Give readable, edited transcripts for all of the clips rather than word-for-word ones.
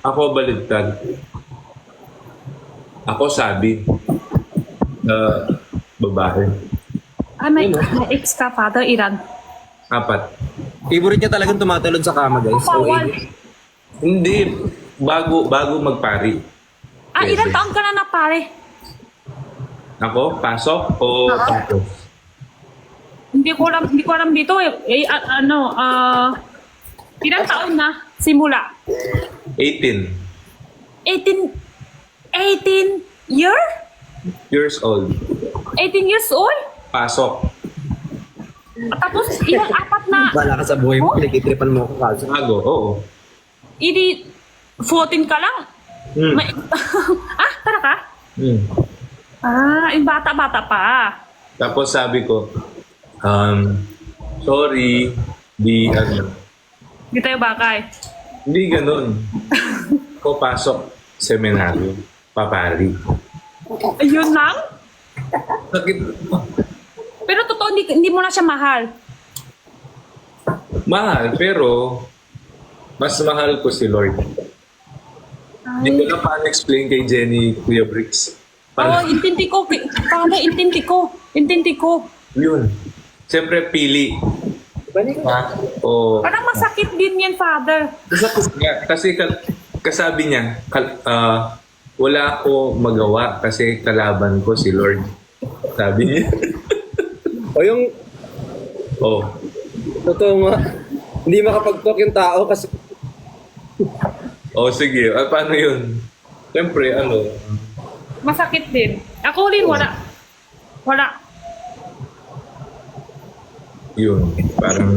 Ako baligtad. Ako sabi. Babae. May ex ka, father, Iran. 4. Favorite niya talagang tumatalon sa kama, guys. Bawal. Hindi. Bago magpari. Ilan taon ka na pare? Ako? Pasok? O tapos? Hindi ko alam dito eh. Ilang taon na? Simula. 18 18 years old. 18 years old? Pasok. Tapos ilang apat na, Bala ka sa buhay mo, pinag-itripan mo ako kaso. Bago, oo. hindi 14 ka lang? Hmm. Tara ka? Hmm. Yung bata-bata pa. Tapos sabi ko, sorry, Hindi tayo bakay. hindi ganun. Ako pasok, seminaryo, papari. Ayun lang? Sakit. Pero totoo, hindi mo na siya mahal. Mahal, pero mas mahal ko si Lord. Hindi ko na paano explain kay Jenny, Kuya Bricks. Intindi ko. Father, intindi ko. Yun. Siyempre, pili. O, Parang masakit din yan, father. kasi kasabi niya, wala ako magawa kasi kalaban ko si Lord. Sabi niya. O yung, Oh. totoo nga, hindi makapag-talk yung tao kasi Oh, sige. Paano yun? Siyempre, Masakit din. Ako rin, wala. yun. Parang,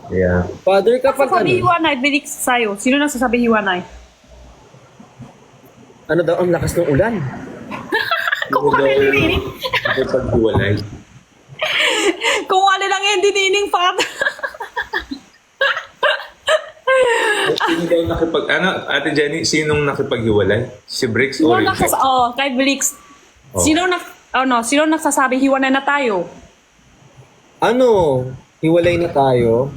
yeah. father kapag Sabi ano, hiwanay, bilik sa'yo. Sino nagsasabi hiwanay? ano daw ang lakas ng ulan. Kung wala lang yun. Ako paghiwalay. Kung wala lang yun, dinining father. Sino daw Ate Jenny, sinong nakipaghiwalay? Si Bricks o Richard? Kay Blix. Oh. Sino nagsasabi hiwanay na tayo? Ano, hiwalay na tayo.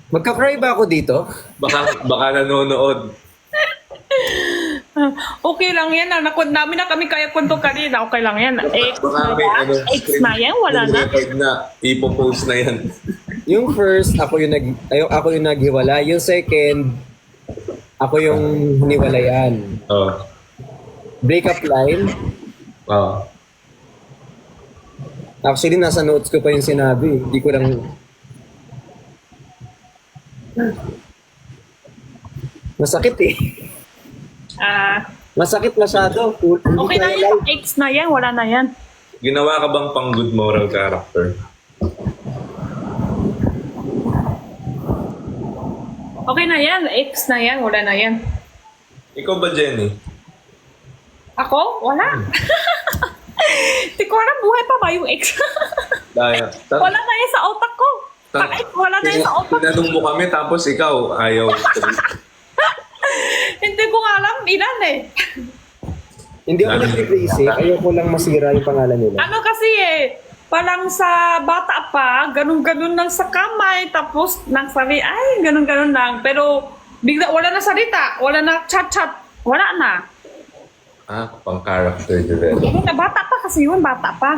Magka-cry ba ako dito? Baka nanonood. Okay lang yan. Nakon namin na kami kaya kwento kanina. Okay lang yan. Baka may Ex na yan. Wala na. record na. Ipopost na yan. Yung first, ako yung naghiwalay. Yung second, ako yung hiniwalayan. Oh. Breakup line. Oh. Actually, nasa notes ko pa yung sinabi. Hindi ko lang... Masakit eh. Masakit masyado. Hindi Okay ko na alam. yan. Ex na yan. Wala na yan. Ginawa ka bang pang good moral character? Okay na yan. Ex na yan. Wala na yan. Ikaw ba, Jenny? Ako? Wala. Hindi ko alam. Buhay pa ba yung ex? Daya. Wala na yan sa utak ko. Wala na yan sa utak. Tinanong mo kami tapos ikaw ayaw. Hindi ko nga alam. Ilan eh. Hindi ako nag-crazy. Ayoko lang masira yung pangalan nila. Ano kasi palang sa bata pa, ganun-ganun lang sa kamay, tapos nagsabi, ay, ganun-ganun lang. Pero bigla, wala na salita, wala na chat-chat, wala na. Pang character development. Bata pa kasi yun, bata pa.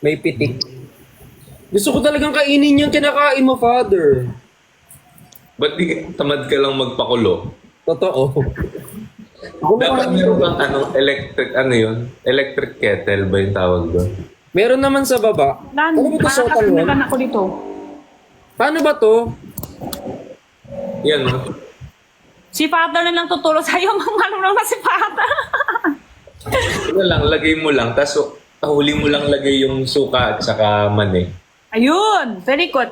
May pitik. Gusto ko talagang kainin yung kinakain mo, father. Ba't tamad ka lang magpakulo? Totoo. Dapat meron kang electric kettle ba yung tawag doon? Meron naman sa baba. Ano ba ito sa talon? Nakakasimulan ako dito. Paano ba to? Yan, no? Si father na lang tutulong sa'yo, marunong na si father. Ano lang, lagay mo lang, tapos huli mo lang lagay yung suka at saka mani. Ayun, very good.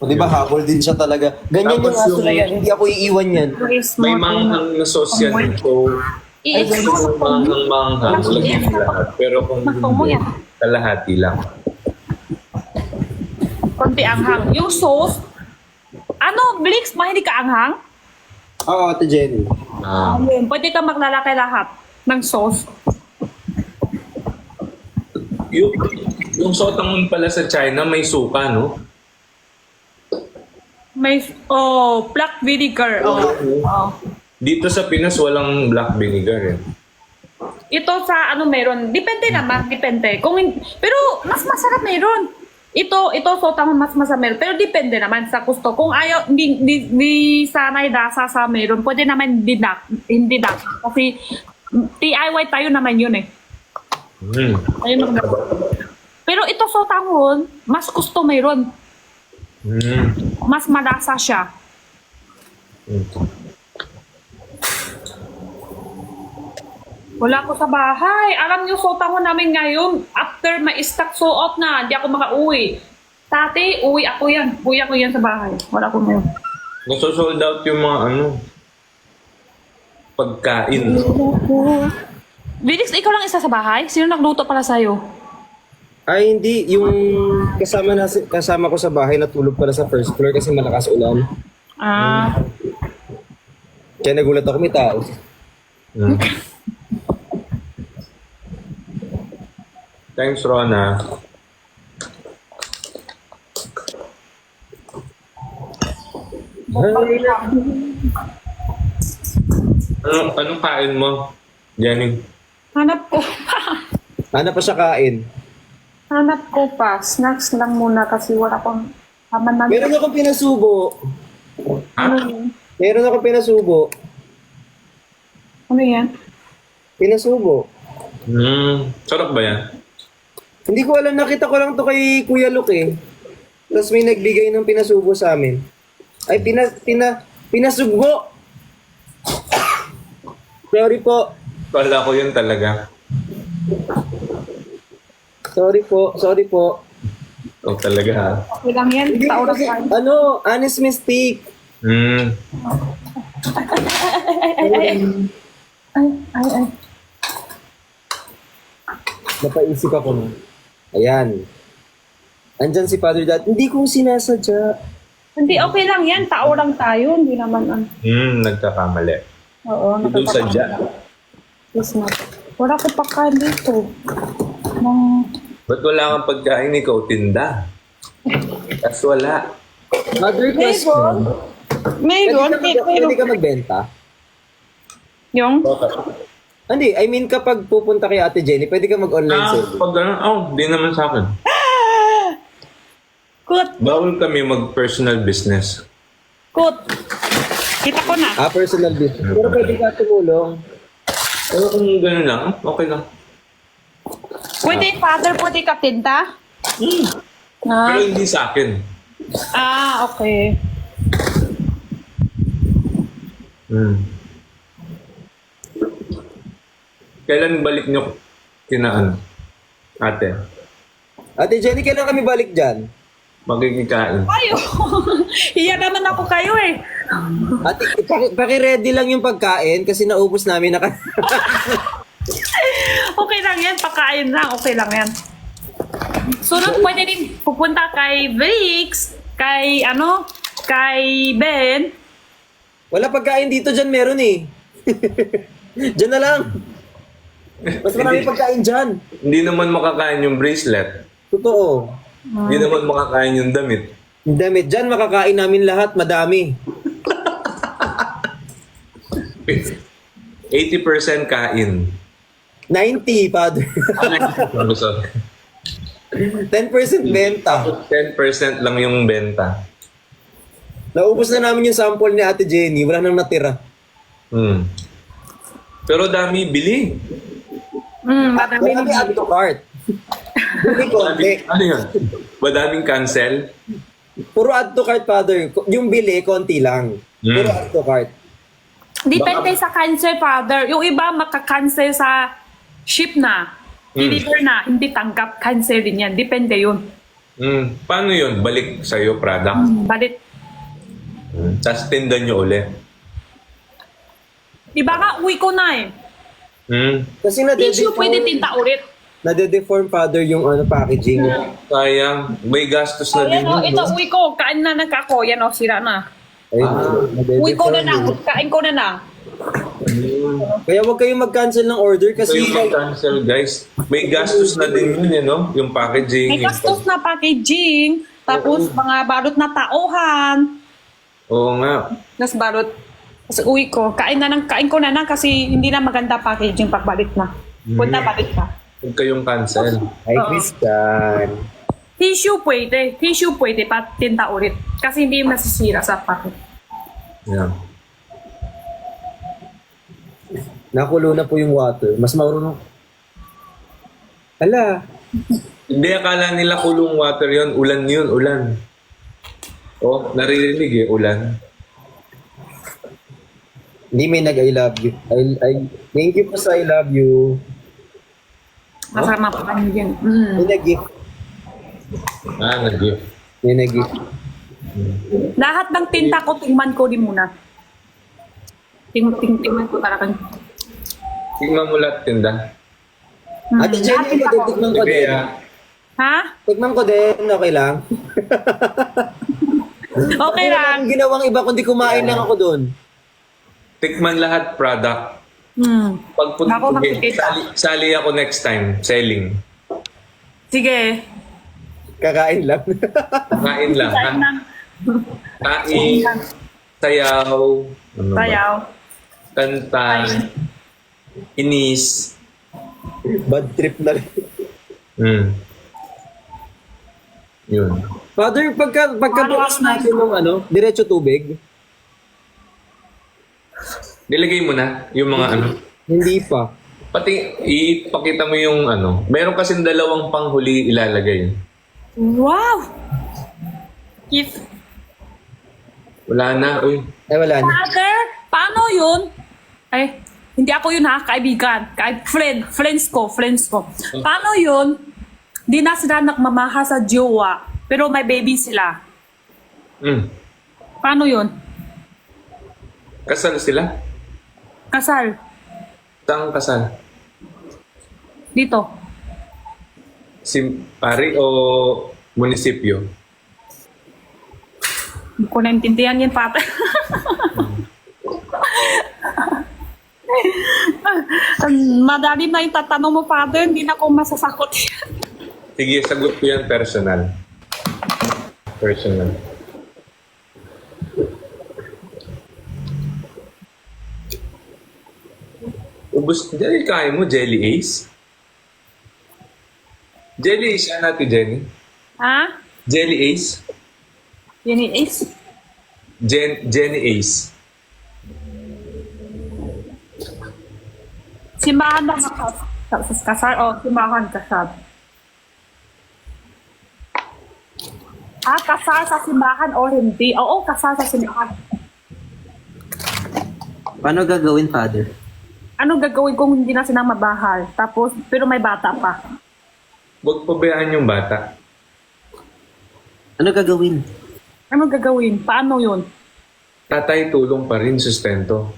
O di ba habol din siya talaga. Ganyan Tapos yung aso yung- na yan. Hindi ako iiwan yan. May manghang na sauce yan, so I-expose mo. manghang, lagay mo lahat. Pero kung Magtungo hindi, yan. kalahati lang. Konti anghang. Yung sauce, Blix, mahilig ka anghang? Oo, Ate Jenny. Ah. Ayun, pwede ka maglalaki lahat ng sauce. Yung, yung sotangon pala sa China, may suka, no? May, black vinegar. Oh. Dito sa Pinas, walang black vinegar, eh. Ito sa ano meron, depende naman, depende. Pero mas masarap meron. Ito sotangon mas masarap meron. Pero depende naman sa gusto. Kung ayaw, hindi sanay dasa sa meron, pwede naman hindi dak. Kasi DIY tayo naman yun eh. Mm. Ayun naman. Pero ito sotangon, mas gusto meron. Mm. Mas malasa siya. Mm. Wala ko sa bahay. Alam niyo, sotangon namin ngayon, after ma-stock suot na, hindi ako makauwi. Tati, uwi ako yan sa bahay. Wala ko ngayon. Nasosold out yung mga pagkain. Felix, ikaw lang isa sa bahay? Sino nagluto para sa'yo? Ay, hindi. Yung kasama ko sa bahay natulog pala sa first floor kasi malakas ulan. Ah, Kaya nagulat ako, may tao. Mm. Thanks, Rona. Anong kain mo, Jenny? hanap ko pa. Ano pa siya kain? Hanap ko pa. Snacks lang muna kasi wala pang haman na. Meron akong pinasubo. Ano yan? Meron akong pinasubo. Ano yan? Pinasubo. Sarap ba yan? Hindi ko alam, nakita ko lang to kay Kuya Luke eh. Tapos may nagbigay ng pinasubo sa amin. Ay, pinasubo! Sorry po. Kala ko yun talaga. Sorry po. Oh, talaga ha. Okay lang yan. Hindi Sa oras kasi, tayo. honest mistake. Ay. Napaisip ako. Ayan. Andyan si Father Dad. Hindi ko sinasadya. Hindi, okay lang yan. Tao lang tayo. Hindi naman ano. Nagkakamali. Oo, Hindi sadya. Yes, not. Wala ko pa ka dito. Nang... Ba't wala kang pagkain, ikaw tinda? Tapos wala. Mother question. Mayroon. Pwede ka magbenta? Yung? Hindi, I mean kapag pupunta kay Ate Jenny, pwede ka mag-online service. Pag gano'n, di naman sa akin. Kut. Bawal kami mag-personal business. Kut. Kita ko na. Personal business. Pero pwede ka tumulong. Pero kung gano'n lang, okay lang. Pwede, father, pwede ka tinta? Pero hindi sa akin. Okay. Kailan balik nyo kinaan? Ate, Ate Jenny, kailan kami balik dyan? magkikikain. Ayo. Hiya naman ako kayo eh. Ate, paki-ready lang yung pagkain kasi naubos namin na Okay lang yan. Pakain lang. Okay lang yan. Sunod, pwede din pupunta kay Vix, kay Ben. Wala pagkain dito dyan, meron eh. Dyan na lang. Mas marami pagkain dyan. Hindi naman makakain yung bracelet. Totoo. Hindi naman makakain yung damit. Yung damit dyan, makakain namin lahat, madami. 80% kain. 90, Father. 10% benta. 10% lang yung benta. Naubos na namin yung sample ni Ate Jenny. Wala nang natira. Pero dami bili. Marami Wala kami add to cart. Hindi konti. Ano yun? Madaming cancel? Puro add to cart, Father. Yung bili, konti lang. Puro add to cart. Depende sa cancel, father. Yung iba makaka-cancel sa ship na. Deliver na. Hindi tanggap. Cancel din yan. Depende yun. Paano yun? Balik sa'yo, product? Balit. Tapos tindan nyo ulit. Diba nga, uwi ko na eh. Kasi Tissue pwede tinta ulit. nade-deform, Father, yung packaging. Sayang. May gastos na din Ayan o, yun. ito no? uwi ko. Kain na nagkako. Yan o, sira na. Ay, Uy ko na lang, kain ko na lang. Kaya huwag kayong mag-cancel ng order So kasi yung cancel guys, may gastos na din yun eh, no? Yung packaging. May gastos na packaging, tapos mga balot na tauhan, Oo nga. tapos balot. Tapos uwi ko, kain ko na lang kasi hindi na maganda packaging pagbalik na. Punta balik na. Huwag kayong cancel. Ay, Christian. Tissue pwede, patinta ulit. Kasi hindi masisira sa packet. Yeah. Nakulo na po yung water. Mas marunong. Hala. Hindi, akala nila kulong water yon, ulan yun, ulan. Oh, naririnig eh, ulan. Hindi may nag-I love you. Thank you po sa I love you. Masama pa kanya yan. May nag-gift. Nag-gift. May nag-gift. Lahat ng tinta ko, tingman ko din muna. Tingman ko talaga. Tingnan mo lahat tinda. Ate Jenny, tikman ko Sige din. Ha? Tikman ko din, okay lang. Okay Wala lang. akong ginawang iba kundi kumain lang ako doon. Tikman lahat product. Ako makikita. Sali ako next time, selling. Sige. Kakain lang. Kain lang, ha? Kain lang. Kain, sayaw, ano ba? Sayaw. Kanta, inis. Bad trip na rin. Yun. Father, pagkabukas natin ng diretso tubig, Nilagay mo na yung mga ano. hindi pa. Pati ipakita mo yung ano. Meron kasing dalawang panghuli ilalagay. Wow! If Wala na. Uy. Ay, wala na. Father, paano yun? Ay, hindi ako yun ha, kaibigan. Friends ko. Paano yun? Di na sila nagmamaha sa jowa, pero may baby sila. Paano yun? Kasal sila? Kasal. Saan kasal? Dito. Si pari o munisipyo? Hindi ko naintindihan yan, Father. Madali na yung tatanong mo, Father. Hindi na ako masasakot yan. Sige, sagot ko yan personal. Personal. Ubus, dahil kain mo, Jelly Ace? Jelly Ace, yan natin, Jenny. Ha? Jelly Ace? Yan yung Ace. Jenny Ace. Simbahan na kasal o simbahan kasal? Kasal sa simbahan o hindi? Oo, kasal sa simbahan. Paano gagawin, Father? Ano gagawin kung hindi na silang mabahal? Tapos, pero may bata pa. Huwag pabayaan yung bata. Ano gagawin? Ano gagawin? Paano yun? Tatay tulong pa rin, sustento.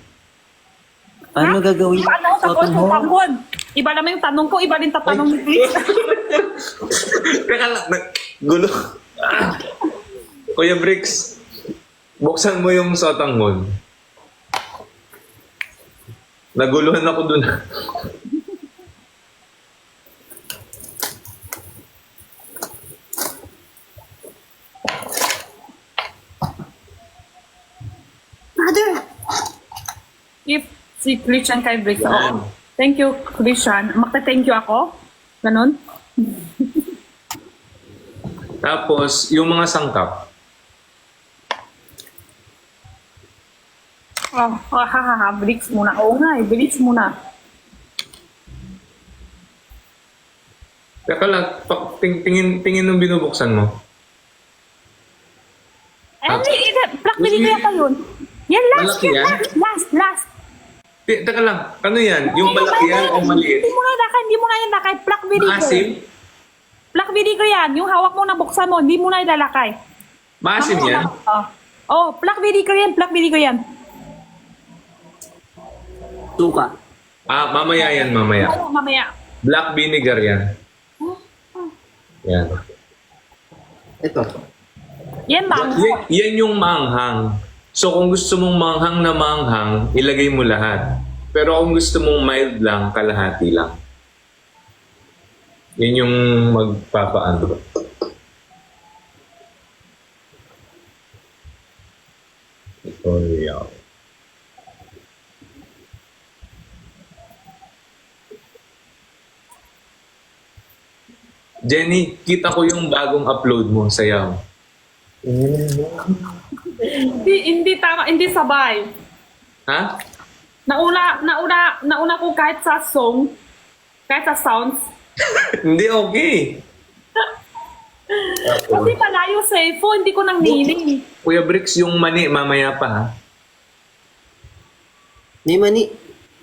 Paano gagawin? Paano? Tapos yung tanggol. Iba naman yung tanong ko, iba rin tatanong ni Chris. Teka lang, gulo. Kuya Bricks, buksan mo yung sotanghon. Naguluhan ako dun. Father! If si Christian kay Briggs, oo. Thank you, Christian. Magta-thank you ako? Ganon? Tapos, yung mga sangkap, Briggs muna. Oo nga Briggs muna. teka lang, tingin nung binubuksan mo. Black Widow yata yun. Yan, last. Malaki yan? Last. Teka lang, ano yan? Yung malaki yan o maliit? Hindi mo na yan lakay. Black Widow. Maasim? Black Widow yan. Yung hawak mo na buksan mo, hindi mo na ilalakay. Maasim yan? Black Widow yan. Suka. Mamaya yan, mamaya. Ano, mamaya. Black vinegar yan. Yan. Ito. Yan, mango. Yan yung manghang. So kung gusto mong manghang na manghang, ilagay mo lahat. Pero kung gusto mong mild lang, kalahati lang. Yun yung magpapaano. Tutorial. Jenny, kita ko yung bagong upload mo sa Yahoo. Hindi tama, hindi sabay. Ha? Nauna ko kahit sa song, kahit sa sounds. Hindi okay. Kasi malayo sa phone, hindi ko nang niling. Kuya Bricks, yung mani, mamaya pa ha. Ni mani.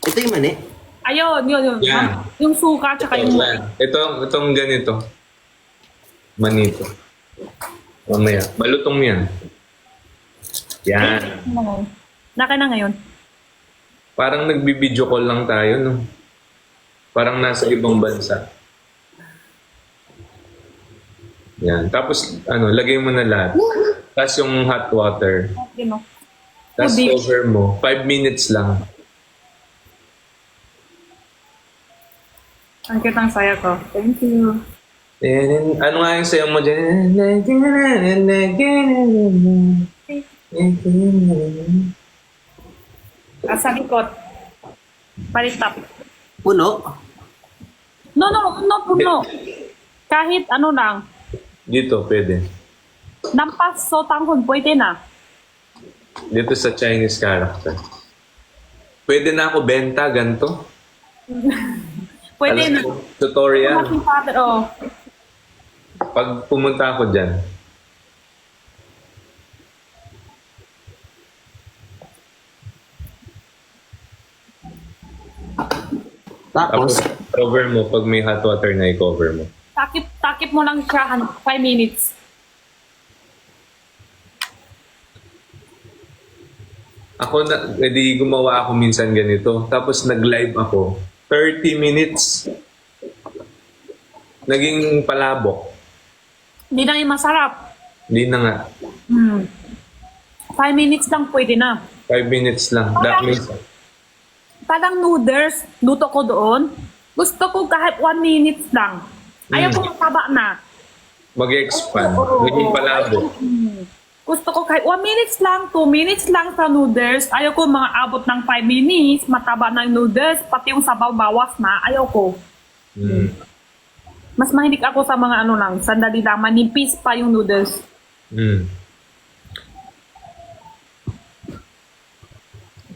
Ito yung mani. Ayun, yun. Yan. Yung suka, tsaka yung... Itong ganito. Manito. Mamaya. Malutong yan. Yan. Naka na ngayon. Parang nagbibideo call lang tayo, no? Parang nasa ibang bansa. Yan. Tapos, lagay mo na lahat. Tapos yung hot water. Okay, no? Tapos Tubig. cover mo. 5 minutes lang. Ang cute ang saya ko. Thank you. Ano nga yung sayo mo dyan? Sa likod. Palitap. Puno. No, puno. Kahit ano lang. Dito, pwede. Nampas so tanghon, pwede na. Dito sa Chinese character. Pwede na ako benta, ganito. Pwede Alam na. mo, tutorial. Aking father, oh. Pag pumunta ako dyan. Tapos, cover mo. Pag may hot water na i-cover mo. Takip mo lang siya 5 minutes. Ako edi gumawa ako minsan ganito. Tapos nag-live ako. 30 minutes. Naging palabok. Hindi na yung masarap. Hindi na nga. 5 minutes lang pwede na. 5 minutes lang. That means, Parang noodles, luto ko doon. Gusto ko kahit 1 minute lang. Ayaw ko mataba na. mag-expand. Naging palabok. Gusto ko kahit 1 minutes lang, 2 minutes lang sa noodles. Ayaw ko mga abot ng 5 minutes, mataba na yung noodles, pati yung sabaw bawas na. Ayaw ko. Mm. Mas mahilig ako sa mga ano lang, sandali lang, manipis pa yung noodles. Mm.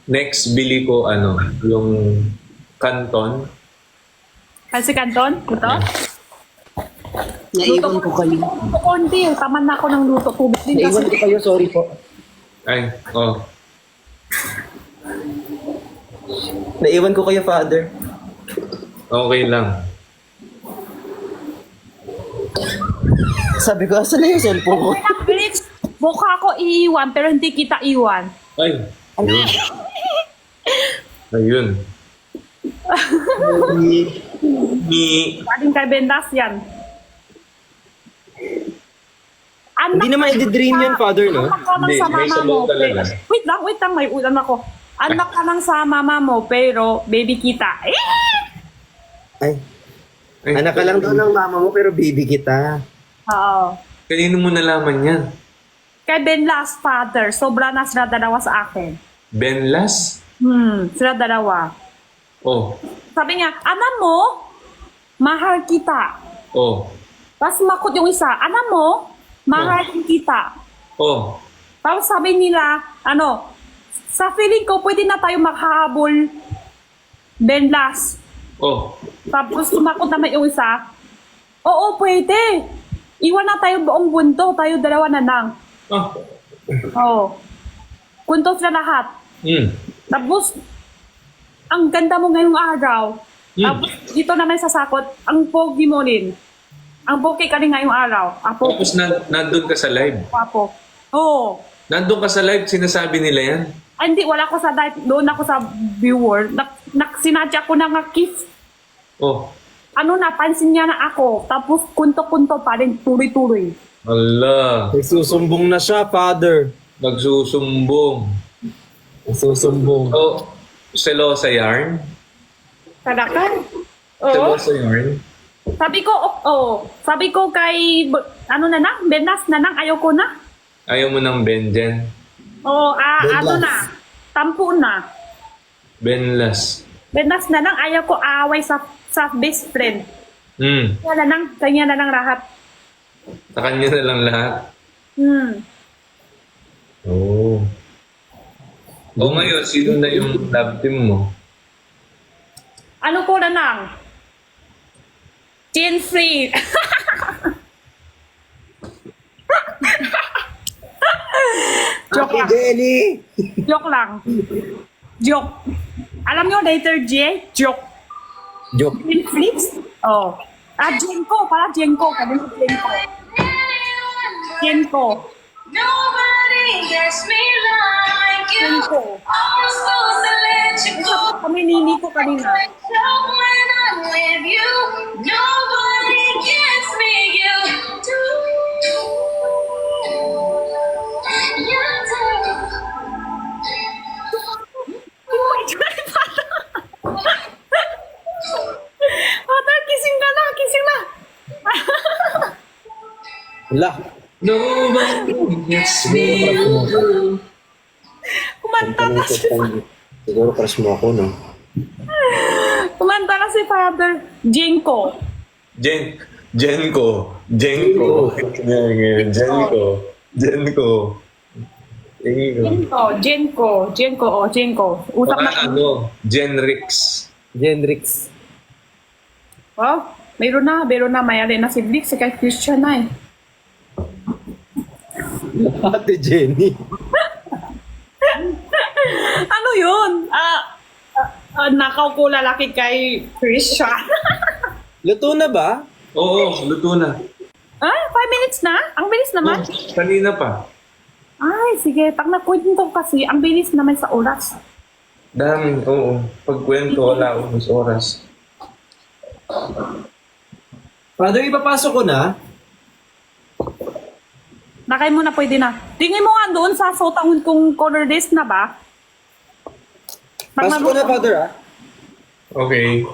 Next, bili ko yung Canton. Kasi Canton, ito? naiwan ko kayo. Luto ko hindi, taman na ako ng luto. Tubig din Naiwan kasi. ko kayo, sorry po. Ay, oh. Naiwan ko kayo, Father. Okay lang. Sabi ko, asan na yung cellphone ko? Felix, mukha ako iiwan, pero hindi kita iwan. Ay, ayun. Ayun. Ni Aling kay Bendas yan. Hindi naman i-dream yan, Father, no? Anak ka lang Hindi, sa may mama sabaw mo. talaga. Wait lang, may ulan ako. Anak ka lang sa mama mo, pero baby kita. Ay, anak ka lang daw ng mama mo, pero baby kita. Oo. Kanino mo nalaman yan? Kay Benlas, father, sobra na sila dalawa sa akin. Benlas? Sila dalawa. Oh. Sabi niya, anak mo, mahal kita. Oh. Tapos makot yung isa, anak mo, mahal kita. Oh. Tapos sabi nila, sa feeling ko, pwede na tayo makahabol Benlas. Oh. Tapos sumakot naman yung isa, oo, pwede. Iwan na tayo buong mundo, tayo dalawa na lang. Ah. Oo. Kunto sila lahat. Tapos, ang ganda mo ngayong araw. Tapos, dito naman sa sakot, ang pogi mo rin. Ang pogi ka rin ngayong araw. Apo, Tapos nandun ka sa live. apo. Oo. Nandun ka sa live, sinasabi nila yan. Ay, hindi, wala ko sa diet. Doon ako sa viewer. Sinadya ko na nga kiss. Oh. Napansin niya na ako. Tapos, kunto-kunto pa rin, tuloy-tuloy. Allah. Nagsusumbong na siya, Father. Nagsusumbong. Susumbong. Oh, selosa yarn? Kadakan. Oo. Selosa yarn? Sabi ko, sabi ko kay, ano na nang, Benas na nang, ayoko na. Ayaw mo ng Benjen? Oo, Benas. ano na, tampo na. Benlas. Benas na nang, ayaw ko away sa best friend. Hmm. Kanya na nang lahat. Sa kanya na lang lahat. Oo. O ngayon, sino na yung love team mo? Ano ko na nang? Gen free. Joke Ate lang. Jenny! Joke lang. Joke. Alam nyo, later J? Joke. Joke. Netflix? Oh. Jenko. Para Jenko. Kami si Jenko. Jenko. Nobody gets me like you. Jenko. I'm supposed to let you go. Kami nini ko kanina. So when I'm with you, nobody gets me. You do. You do. Ata, kising ka na. Kising na. Wala. Nobody gets me. Kumanta na si Siguro crush mo ako, no? Kumanta na si Father Jenko. Jenko. Jenko. Jenko. Jenko. Usap na. Baka ano, Genrix. Genrix. Oh, meron na. Mayali na si Blix. Si kay Christian na eh. Ate Jenny. Ano yun? Nakaw ko lalaki kay Christian. Luto na ba? Oo, luto na. 5 minutes na? Ang bilis naman. Kanina pa. Ay, sige. Pag nakwento kasi, ang bilis naman sa oras. Dami, oo. Pagkwento, wala akong oras. Father, ipapasok ko na. Nakay mo na, pwede na. Tingin mo nga doon sa sotahon kung color list na ba? Pasok ko na, Father, ah. Okay.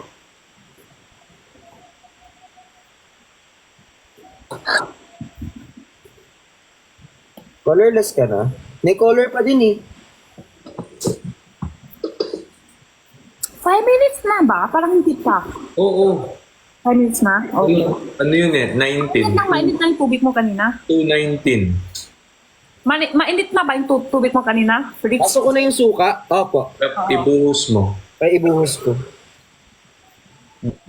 Colorless ka na? May color pa din, eh. 5 minutes na ba? Parang hindi pa. Oo. 5 minutes na? Okay. Ano yun eh? 19. Mainit na yung tubig mo kanina? 219. Mainit na ba yung tubig mo kanina? Felix? Pasok ko na yung suka. Opo. Ibuhos mo. Ay, ibuhos ko.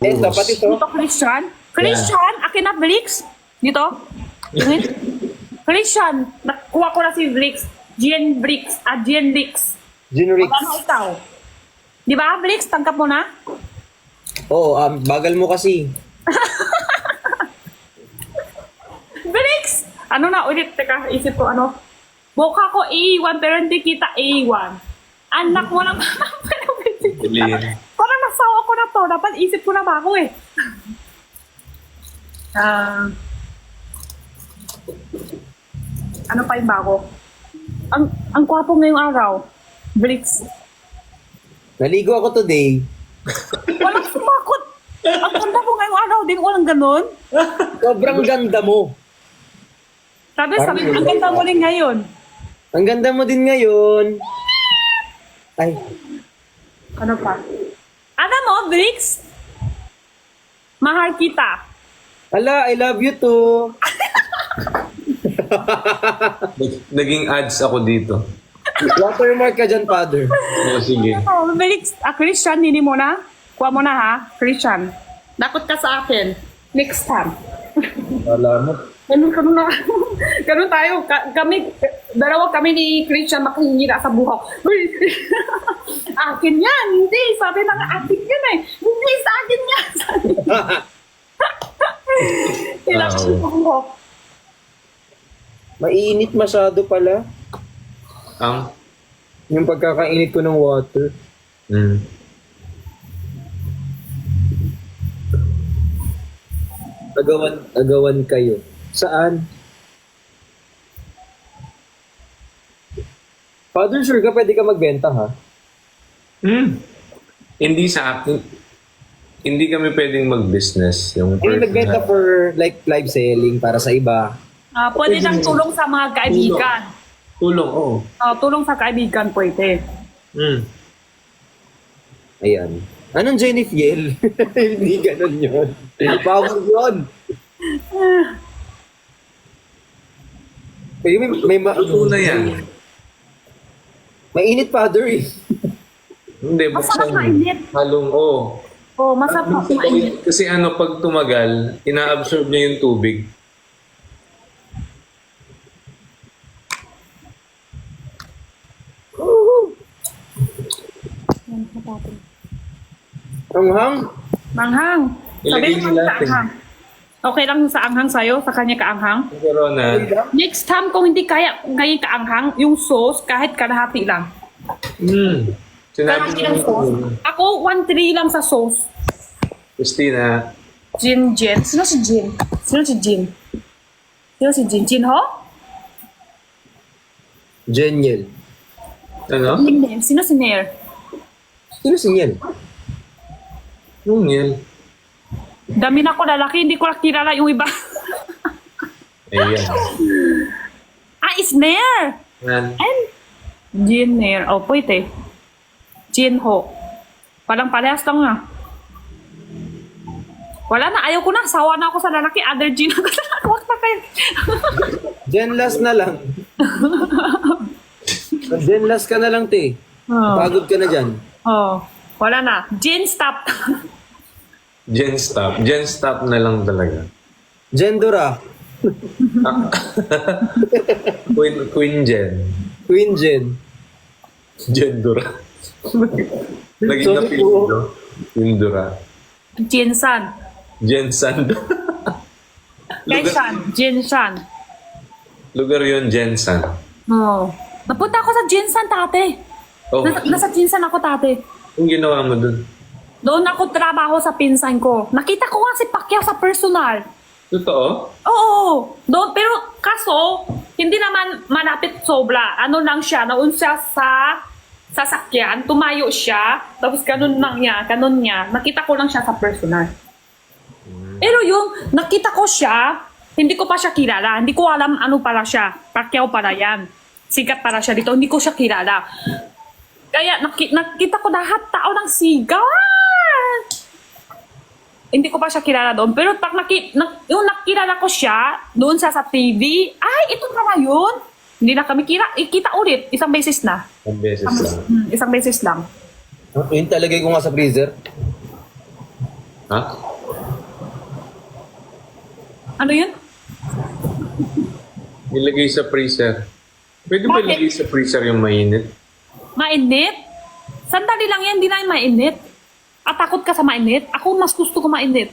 Eh, dapat ito. Dito, Christian? Christian, akin na, Felix? Dito? Tingin? Christian, nakuha ko na si Felix. Gian Brix. Genrix. Ano ikaw? Di ba, Felix? Tangkap mo na? Oo, bagal mo kasi. Felix! Ano na ulit? Teka, isip ko ano. Buka ko A1 pero hindi kita A1. Anak mo lang. Bilhin. Parang nasawa ko na to. Dapat isip ko na ba ako eh. Ano pa yung bago? Ang kwapo ngayong araw. Blitz. Naligo ako today. Walang sumakot. Ang ganda mo ngayong araw. Di mo walang ganun. Sobrang ganda mo. Sabi, ang ganda mo rin ngayon. Ang ganda mo din ngayon. Ay, Ano pa? Alam mo, Brix? Mahal kita. ala, I love you too. Naging ads ako dito. Watermark ka dyan, Father. Oo, sige. Oh, Brix, Christian, hindi mo na. Kuha mo na ha, Christian. Dakot ka sa akin. Next time. Salamat. Ganun na. Ganun tayo. Dalawa kami ni Christian makahingira sa buhok. Uy, akin yan. Hindi. Sabi na nga, akin yan eh. Hindi, sa akin yan. Kailangan Wow. sa buhok. Mainit masyado pala. Yung pagkakainit ko ng water. Agawan kayo. Saan? Father, sure ka pwede ka magbenta ha? Hindi sa akin, hindi kami pwedeng mag-business. Yung Hindi magbenta for like live selling para sa iba. Pwede nang tulong sa mga kaibigan. Tulong, oo. Tulong sa kaibigan pwede. Ayan. Anong Jennifer? Hindi ganun yun. Bawal yun. Ito na yan. Mainit, Father eh. Hindi, Masarap buksan. mainit. Halong, oo. Masarap mainit. Kasi ano, pag tumagal, ina-absorb niya yung tubig. Anghang. Manghang. Ilagay Sabi mo nila sa anghang. Okay lang sa anghang sa'yo, sa kanya kaanghang. Pero na, Next time, kung hindi kaya ngayon kaanghang, yung sauce, kahit kalahati lang. sinabi Kalahati niya ng sauce. Ako, 1-3 lang sa sauce. Christina, Jin. Sino si Jin? Sino si Jin? Sino si Jin? Jin Ho? Jeniel. ano? Sino si Nair? Sino si Niel? Yung Niel. Dami na ako lalaki, hindi ko lang kilala yung iba. Ayan. It's Nair! Yan. And Jin Nair. Pwede. Jin Ho. Parang parehas lang nga. Wala na, ayaw ko na. Sawa na ako sa lalaki. Allergy na ako sa lalaki. Wag na kayo. Jen last na lang. Jen last ka na lang, te. Pagod ka na dyan. Wala na. Jin, stop. Jen stop. Jen stop na lang talaga. Jendora. Queen Jen. Queen Jen. Jendura. Naging Sorry napilido. Jendura. Jinsan. Jensan. Kaishan. Jinsan. Lugar yun, Jensan. Napunta ako sa Jinsan, tate. Oh, Nasa Jinsan ako, tate. yung ginawa mo dun? Doon ako trabaho sa pinsan ko. Nakita ko nga si Pacquiao sa personal. Totoo? Oo. Doon, pero kaso, hindi naman malapit sobra. Ano lang siya, naun siya sa sasakyan, tumayo siya, tapos ganun niya. Nakita ko lang siya sa personal. Pero yung nakita ko siya, hindi ko pa siya kilala. Hindi ko alam ano para siya. Pacquiao para yan. Sikat para siya dito. Hindi ko siya kilala. Kaya nakita ko lahat tao ng sigaw. Hindi ko pa siya kilala doon. Pero pag yung nakilala ko siya, doon siya sa TV, ay, ito pala yun. Hindi na kami ikita ulit. Isang beses na. Ang beses lang. Isang beses lang. Yun talagay ko nga sa freezer. Ha? Ano yun? Nilagay sa freezer. Pwede ba Bakit? ilagay sa freezer yung mainit? Mainit? Sandali lang yan, hindi na yung mainit. At takot ka sa mainit? Ako mas gusto ko mainit.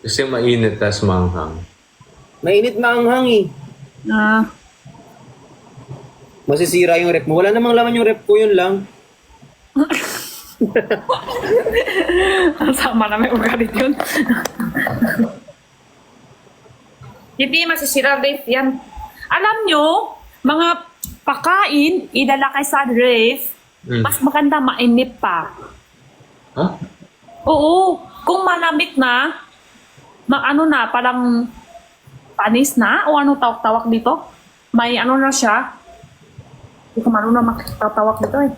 Kasi mainit tas manghang. Mainit maanghang eh. Masisira yung rep mo. Wala namang laman yung rep ko, yun lang. Sama na may ugalit yun. Hindi masisira ref yan. Alam nyo, mga pakain, ilalakay sa ref, mas maganda mainit pa. Ha? Oo, kung malamig na, ano na, parang panis na, o ano tawag dito? May ano na siya. Hindi ko marunong makatawag dito eh.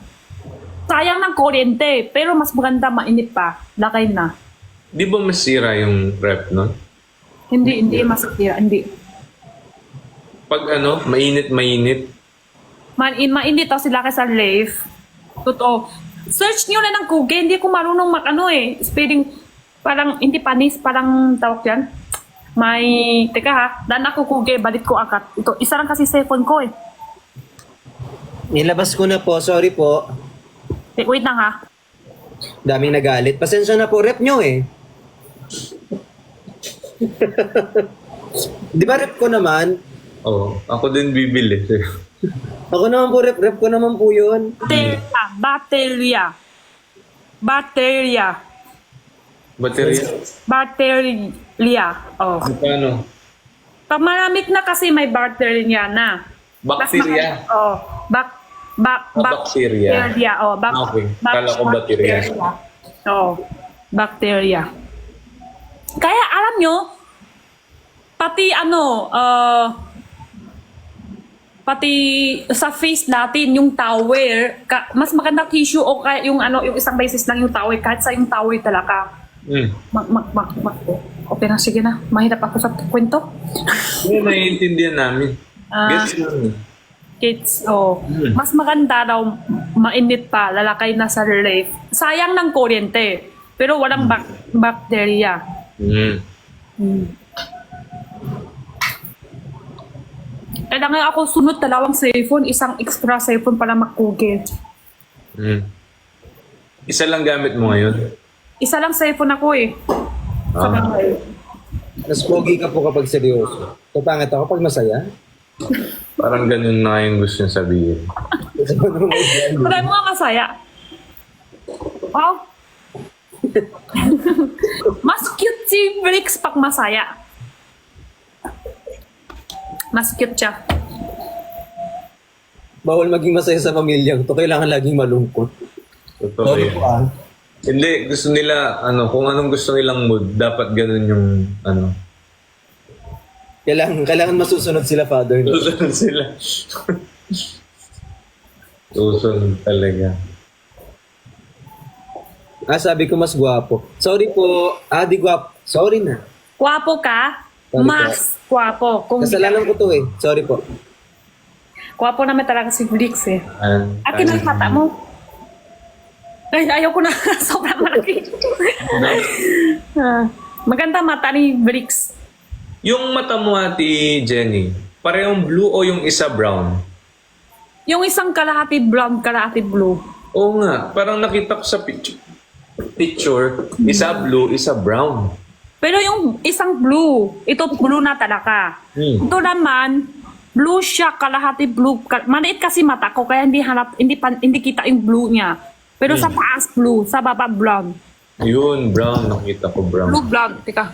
Sayang ng kuryente, pero mas maganda mainit pa. Lakay na. Di ba masira yung rep nun? Hindi masakira, hindi. Pag ano, mainit. Mainit daw sila kay sa ref. Totoo. Search nyo na ng Google, hindi ko marunong spelling, parang hindi panis, parang tawag yan. Teka ha, dan ako Google, balik ko agad. Ito, isa lang kasi cellphone ko eh. Nilabas ko na po, sorry po. Wait lang ha. Daming nagalit. Pasensya na po, rep nyo eh. Di ba rep ko naman? Oo, ako din bibili. Ako naman po, rep ko naman po yun. Batteria. Baterya. Oh. Paano? Pag malamig na kasi may batteria na. Bacteria. Oh, Bacteria. bacteria. Oh, Okay. Kala ko bacteria. Oh, bacteria. Kaya alam nyo, pati pati sa face natin, yung towel, mas maganda tissue o kaya yung yung isang beses lang yung towel, kahit sa yung towel talaga. Mm. Okay na, sige na. Mahirap ako sa kwento. Hindi, naiintindihan namin. Gets yun. Kids, mas maganda daw mainit pa, lalakay na sa ref. Sayang ng kuryente, pero walang bacteria. Kailangan ako sunod 2 cellphone, isang extra cellphone para mag-google. Isa lang gamit mo ngayon? Isa lang cellphone ako eh. Sa bahay. Mas pogi ka po kapag seryoso. Kapangit ako pag masaya. Parang ganun na yung gusto niya sabihin. Try mo nga masaya. Wow. Mas cute si Bricks pag masaya. Mas cute siya. Bawal maging masaya sa pamilyang to. Kailangan laging malungkot. Totoo Sorry yun. po ah. Hindi, gusto nila, kung anong gusto nilang mood, dapat ganun yung, Kailangan masusunod sila, Father. No? susunod sila. Susunod talaga. Sabi ko mas gwapo. Sorry po. Di gwapo. Sorry na. Gwapo ka, Sorry mas gwapo. Kung Kasalanan ko to eh. Sorry po. gwapo naman talaga si Bricks eh. And, Akin ang mata mo. Ay, ayaw ko na. Sobrang malaki. Maganda mata ni Bricks. yung mata mo, Ate Jenny, parehong blue o yung isa brown? Yung isang kalahati brown, kalahati blue. Oo nga, parang nakita ko sa picture, isa blue, isa brown. Pero yung isang blue, ito blue na talaga. Ito naman, blue siya, kalahati blue. Maliit kasi mata ko, kaya hindi kita yung blue niya. Pero sa taas blue, sa baba brown. Yun, brown. Nakita ko brown. Blue brown, tika.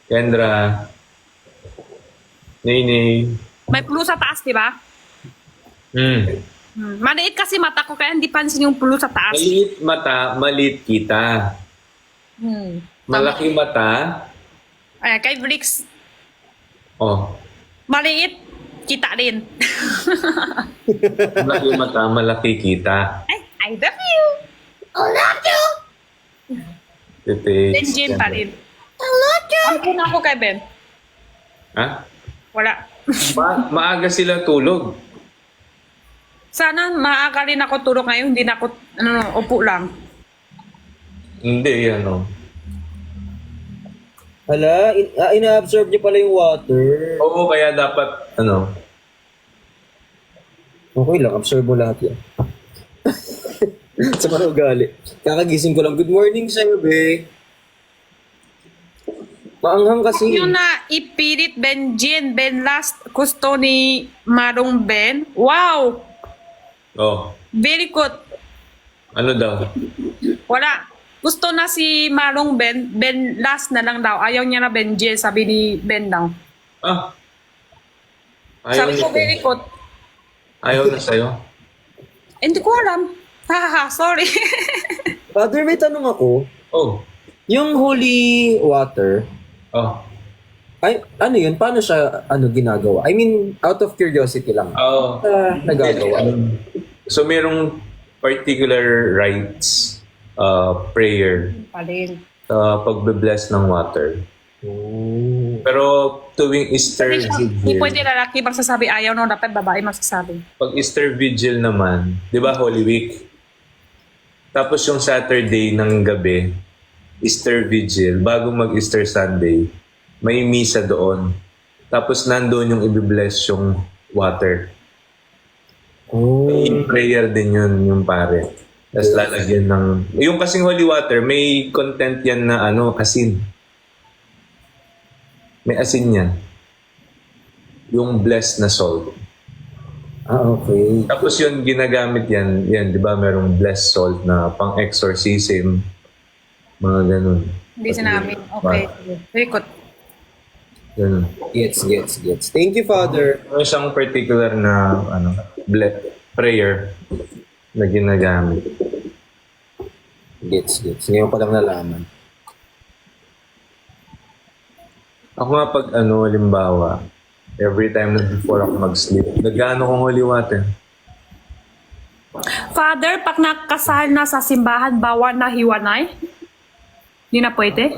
Kendra. Nene. May blue sa taas, di ba? Maliit kasi mata ko, kaya hindi pansin yung blue sa taas. Maliit mata, maliit kita. Malaki mata. Ay, kay Bricks, Oh. maliit, kita rin. Malaki mata, malaki kita. Ay, I love you. I love you. Tete. Benjen pa rin. I love you. Ano na ako kay Ben? Ha? Wala. Maaga sila tulog. Sana maaga rin ako tulog ngayon, hindi na ako, upo lang. Hindi, Hala, ina-absorb niya pala yung water. Oo, kaya dapat, Okay lang, absorb mo lahat yan. Sa mga ugali. Kakagising ko lang, good morning sa'yo, be. Maanghang kasi. Yung na ipilit Benjen, Ben last gusto ni Marong Ben. Wow! Oh, Very good. ano daw? Wala. Gusto na si Marong Ben. Ben last na lang daw. Ayaw niya na Benjen, sabi ni Ben daw. Ah. Sabi ko, na- very good. Ayaw na sa'yo? Hindi ko alam. Hahaha, sorry. Father, may tanong ako. Oh. Yung holy water, Oh. ay, ano yun? Paano siya ginagawa? I mean, out of curiosity lang. Oh. Nagagawa. So, merong particular rites, prayer, Palin. pagbe-bless ng water. Pero tuwing Easter Hindi Vigil, pwede lalaki magsasabi ayaw no, dapat babae magsasabi. pag Easter Vigil naman, di ba Holy Week? Tapos yung Saturday ng gabi, Easter Vigil, bago mag-Easter Sunday, may misa doon. Tapos nandoon yung i-bless yung water. May prayer din yun, yung pare. Tapos lalagyan ng... Yung kasing holy water, may content yan na asin. May asin yan. Yung blessed na salt. Okay. Tapos yun, ginagamit yan, di ba, merong blessed salt na pang-exorcism, mga ganun. Hindi sinabi. Okay. Very good. Ganun. Gets. Thank you, Father. Meron siyang particular na prayer na ginagamit. Gets. Ngayon ko lang nalaman. Ako nga pag halimbawa, every time na before ako mag-sleep, nag-ano kong holy water. Father, pag nakasal na sa simbahan, bawal na hiwanay? Hindi na pwede?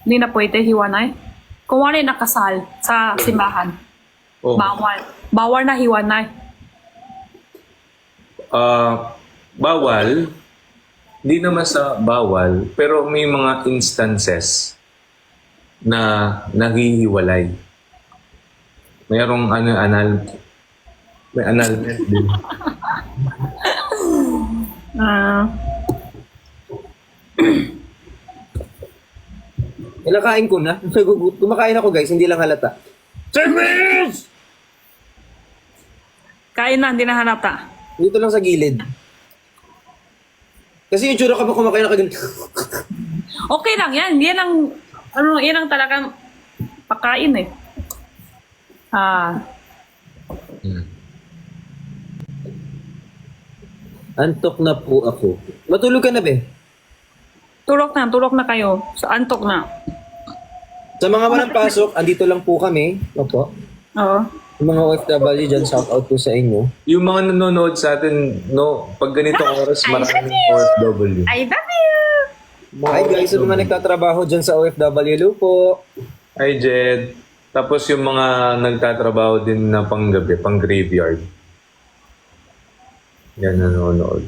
Hindi na pwede hiwanay? Kung wala nakasal sa simbahan, Oh. bawal. Bawal na hiwanay. Bawal. Hindi naman sa bawal, pero may mga instances na naghihiwalay. Mayroong may annulment din. Nakain ko na. Kumakain ako, guys. Hindi lang halata. Kain na, hindi na hanata. Dito lang sa gilid. Kasi yung tsura ka pa kumakain na kaganito. Okay lang yan. Yan ang talagang pagkain eh. Antok na po ako. Matulog ka na, be? Tulog na kayo. Sa antok na. Sa mga walang pasok, andito lang po kami. Opo. Oo. Yung mga OFW dyan, shout out po sa inyo. Yung mga nanonood sa atin, pag ganitong oras, maraming OFW. I love you! Hi guys, sa mga nagtatrabaho dyan sa OFW, hello po. Hi, Jed. Tapos yung mga nagtatrabaho din na panggabi, pang graveyard. Yan, nanonood.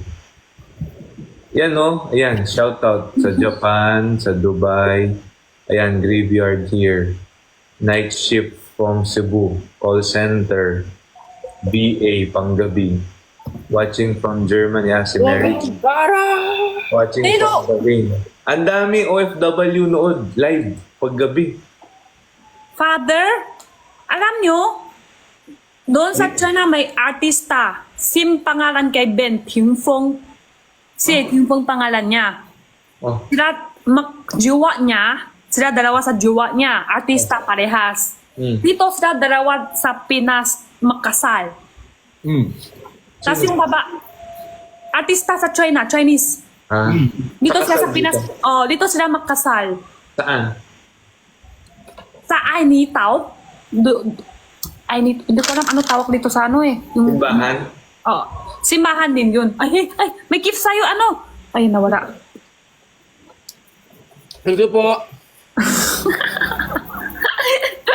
Yan, Ayan, shout out sa Japan, sa Dubai. Ayan, graveyard here. Night shift from Cebu. Call center. BA, panggabi. Watching from Germany. Si Mary. Watching from Bahrain. Ang dami OFW nood. Live. Paggabi. Father, alam nyo, doon sa China may artista. Sim pangalan kay Ben Tingfong. Tingfong pangalan niya. Oh. Sila dalawa sa jowa niya. Artista parehas. Dito sila dalawa sa Pinas magkasal. Tapos yung artista sa China, Chinese. Dito sila sa Pinas, dito sila magkasal. Saan? Sa Ainitao. Hindi ko alam ano tawag dito sa Yung Simbahan? simbahan din yun. Ay, may gift sa'yo, Ay, nawala. Hello po.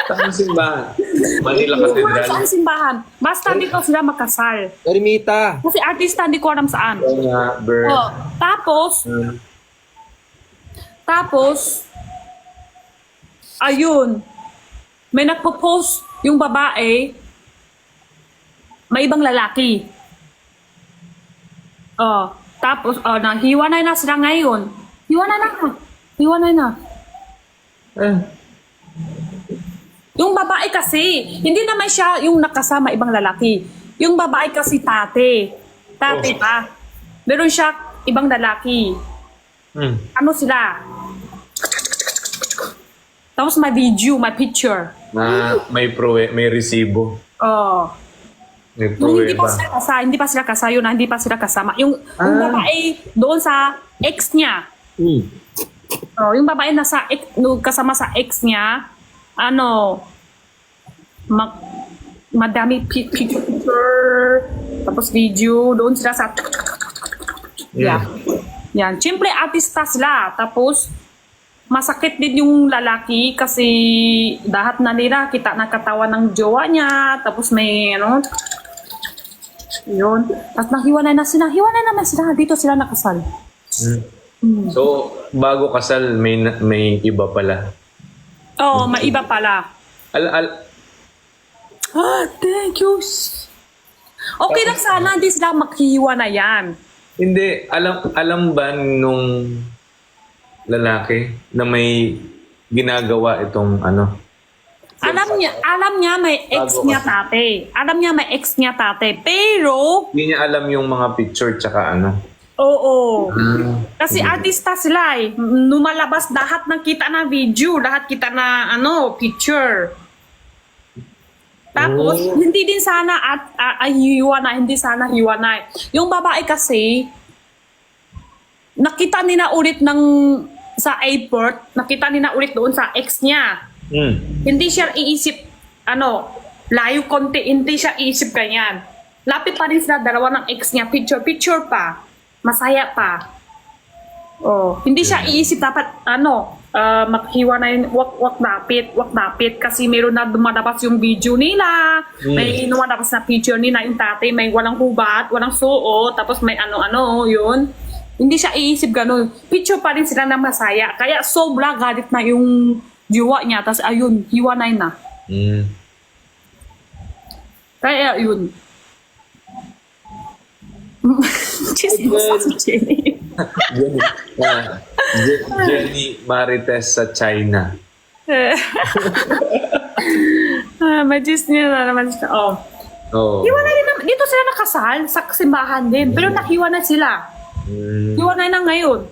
Saan simbahan? Manila Hindi ko alam Cathedral. saan simbahan. Basta dito sila magkasal. Ermita. Kasi artista, hindi ko alam saan. Kanya, Bert. Tapos, ayun, may nagpo-post yung babae, may ibang lalaki. Tapos, hiwanay na sila ngayon. Hiwanay na. Yung babae kasi, hindi naman siya yung nakasama ibang lalaki. Yung babae kasi tate. Tate pa. Meron siya ibang lalaki. Ano sila? Tapos may video, may picture. Na may resibo. May Nung hindi pa pruweba. sila kasama, hindi pa sila kasama. Yung babae doon sa ex niya. Yung babae kasama sa ex niya, madami picture, tapos video, doon sila sa Yan. Siyempre, artista sila. Tapos, masakit din yung lalaki kasi lahat na nila kita nakatawan ng jowa niya. Tapos may yun. Tapos naghiwalay naman sila. Dito sila nakasal. So, bago kasal, may iba pala. May iba pala. Thank you. Okay lang sana, hindi sila maghiwalayan. Hindi, alam ba nung lalaki na may ginagawa itong Alam niya may ex niya tate. Pero Hindi niya alam yung mga picture tsaka Oo. Ah. Kasi artista sila eh. Lumalabas lahat ng kita na video, lahat kita na picture. Tapos, hindi din sana hiwanay, hindi sana hiwanay. Yung babae kasi, nakita nila ulit sa airport, nakita nila ulit doon sa ex niya. Hindi siya iisip, layo konti, hindi siya iisip ganyan. Lapit pa rin sila dalawa ng ex niya, picture pa, masaya pa. Oh, hindi siya iisip dapat, maghiwanay, wak napit, kasi meron na dumadabas yung video nila, may dumadabas na picture nila, yung tatay, may walang hubat, walang suot, tapos may yun. Hindi siya iisip ganun. Picture pa rin sila na masaya. Kaya sobra galit na yung jowa niya. Tapos ayun, hiwanay na. Kaya yun. Chismosa si Jenny. Jenny Marites sa China. May Disney na naman siya. Oh. Oh. Hiwanay din naman. Dito sila nakasal sa simbahan din. Pero nahiwanay sila. Hiwanay na ngayon.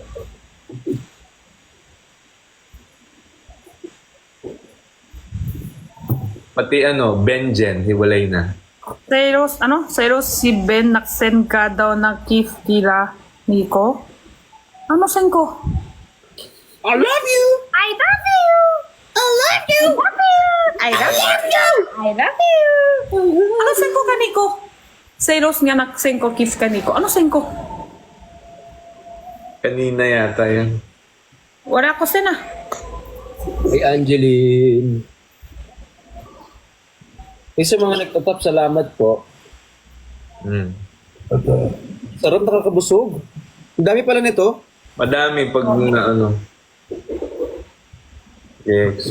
Pati Benjen, hiwalay na. Pero si Ben nagsend ka daw ng gift kila Nico. Ano send ko? I love you! I love you! I love you! I love you! I love you! Ano send ko ka Nico? Seros nga nagsend ko gift ka Nico. Ano send ko? Kanina yata yan. Wala ko send Ay, Angeline. Sa mga nagtatap, salamat po. Sarap, nakakabusog. Ang dami pala nito. Madami pag Yes.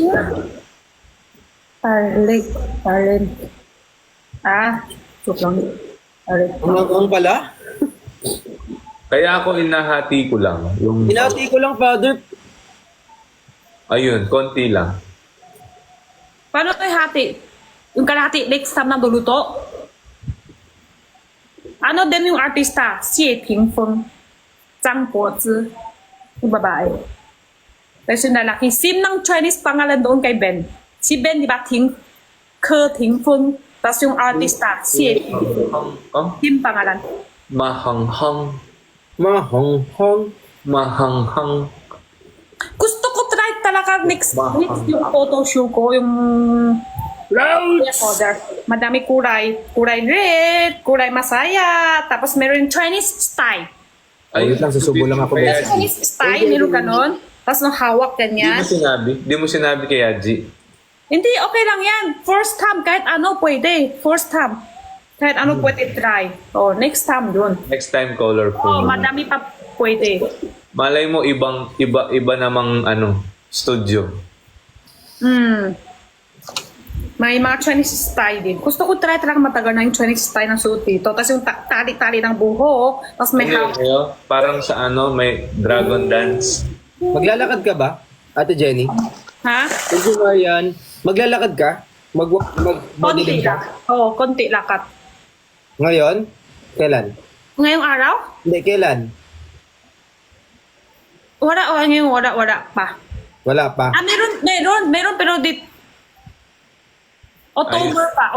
Parent. Joke lang. Ang pala. Kaya ako inahati ko lang. Yung, Hinati ko lang, Father. ayun, konti lang. Paano kayo hati? Yung kalahati next time na luluto? Ano din yung artista? Xie Pingfeng, Zhang Bozi, yung babae. Tapos yung lalaki, sim ng Chinese pangalan doon kay Ben. Si Ben, di ba? Ke Tingfeng. Tapos yung artista, Xie Pingfeng. Sim pangalan. Mahanghang. Mahanghang. Gusto ko try talaga next yung photo shoot ko, yung order. Madami kulay. Kulay red, kulay masaya, tapos meron Chinese style. Ayun lang, susubo lang ako. Kaya, Chinese style, meron ganon. Tapos nung hawak ganyan. Di mo sinabi kay Haji. Hindi, okay lang yan. First time, kahit ano pwede. First time. Kahit ano pwede try. Oh, next time dun. Next time colorful. Oh, madami pa pwede. Malay mo iba namang studio. May mga Chinese style din. Gusto ko try talaga matagal na yung Chinese style ng suot dito. Tapos yung tali-tali ng buho. Tapos may hawak. Parang sa may dragon dance. Maglalakad ka ba, Ate Jenny? Ha? Thank you, Marian. Maglalakad ka? Konti Modeling lang. ka? Oo, konti lakat. Ngayon? Kailan? Ngayong araw? Hindi, kailan? Wala pa. Wala pa. Meron, pero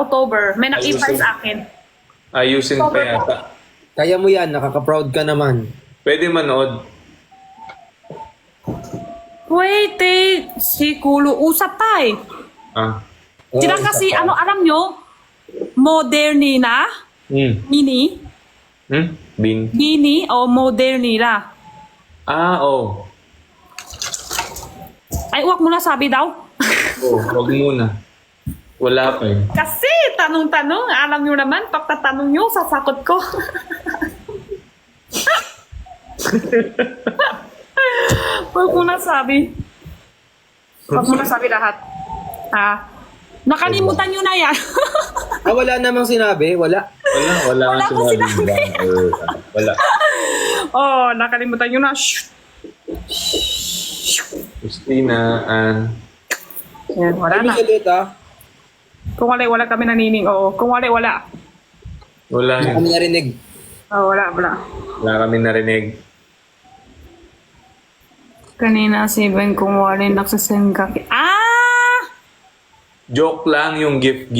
October. May nag-invite sa akin. Ayusin pa yata. Kaya mo yan, nakaka-proud ka naman. Pwede manood. Pwede, siguro, usap pa eh. Sila kasi, alam nyo, Modernina, Mini, Mini o Modernina. Oh. Ay, huwag mo na sabi daw. Wag muna. Wala pa eh. Kasi, tanong-tanong, alam nyo naman, pagtatanong nyo, sasakot ko. Huwag mo na sabi. Huwag mo na sabi lahat. Nakalimutan nyo na yan. Wala namang sinabi? Wala? Wala Wala nga ko sinabi. Wala. Oh, nakalimutan nyo na. Christina, Yan, wala na. Ulit Kung wala kami nanining. Oo, kung wala. wala Hindi yun. kami narinig. Oh, wala. Wala kami narinig. Kanina si Ben kung wala nagsasend ka. Joke lang yung gift.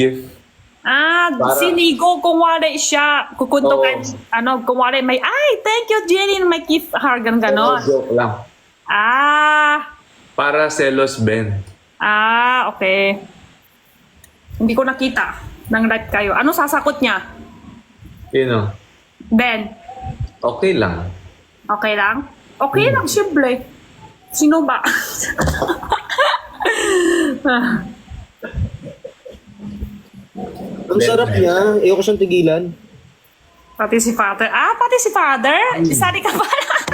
Para- Si Nigo kung wala siya, kukuntukan, Oo. kung wala may, thank you Jenny, may gift her, ganon. Joke lang. Para selos, Ben. Okay. Hindi ko nakita ng live kayo. Ano sasakot niya? Sino? Ben, Okay lang. okay lang? Okay lang, siyempre. Sino ba? Ang sarap niya. Ayoko siyang tigilan. Pati si Father. Pati si Father? Isali ka pa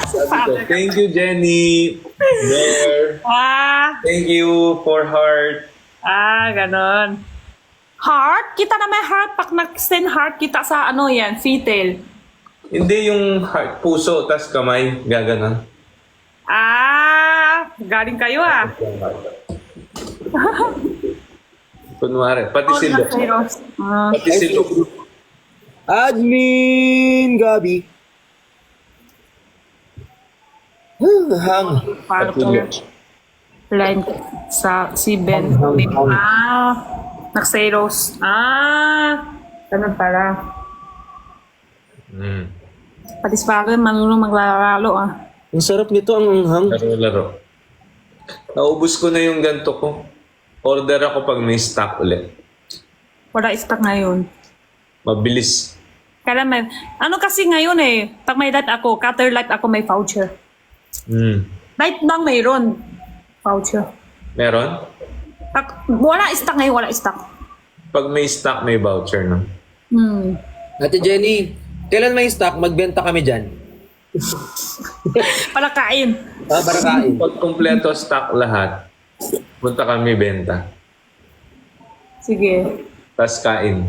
si Father. Thank you, Jenny. Bear. Thank you for heart. Ganon. Heart? Kita na may heart. Pag nag-send heart, kita sa yan, fetal. Hindi yung heart, puso, tas kamay. Gaganon. Galing kayo Kunwari. Pati si Lo. Pati si Lo. Admin Gabi. Hang. Father. Line sa si Ben. Nagseros. Ganun pala. Pati si Father, marunong maglalaro Ang sarap nito, ang hang. Laro. Naubos ko na yung ganto ko. Order ako pag may stock ulit. Wala stock ngayon. Mabilis. Kaya may, kasi ngayon pag may light ako, cutter light ako, may voucher. Light lang mayroon. Voucher. Meron? Pag wala stock ngayon, wala stock. Pag may stock, may voucher, no? Ate Jenny, kailan may stock? Magbenta kami dyan. Para kain. Para kain. Pag kompleto stock lahat, punta kami benta. Sige. Tas kain.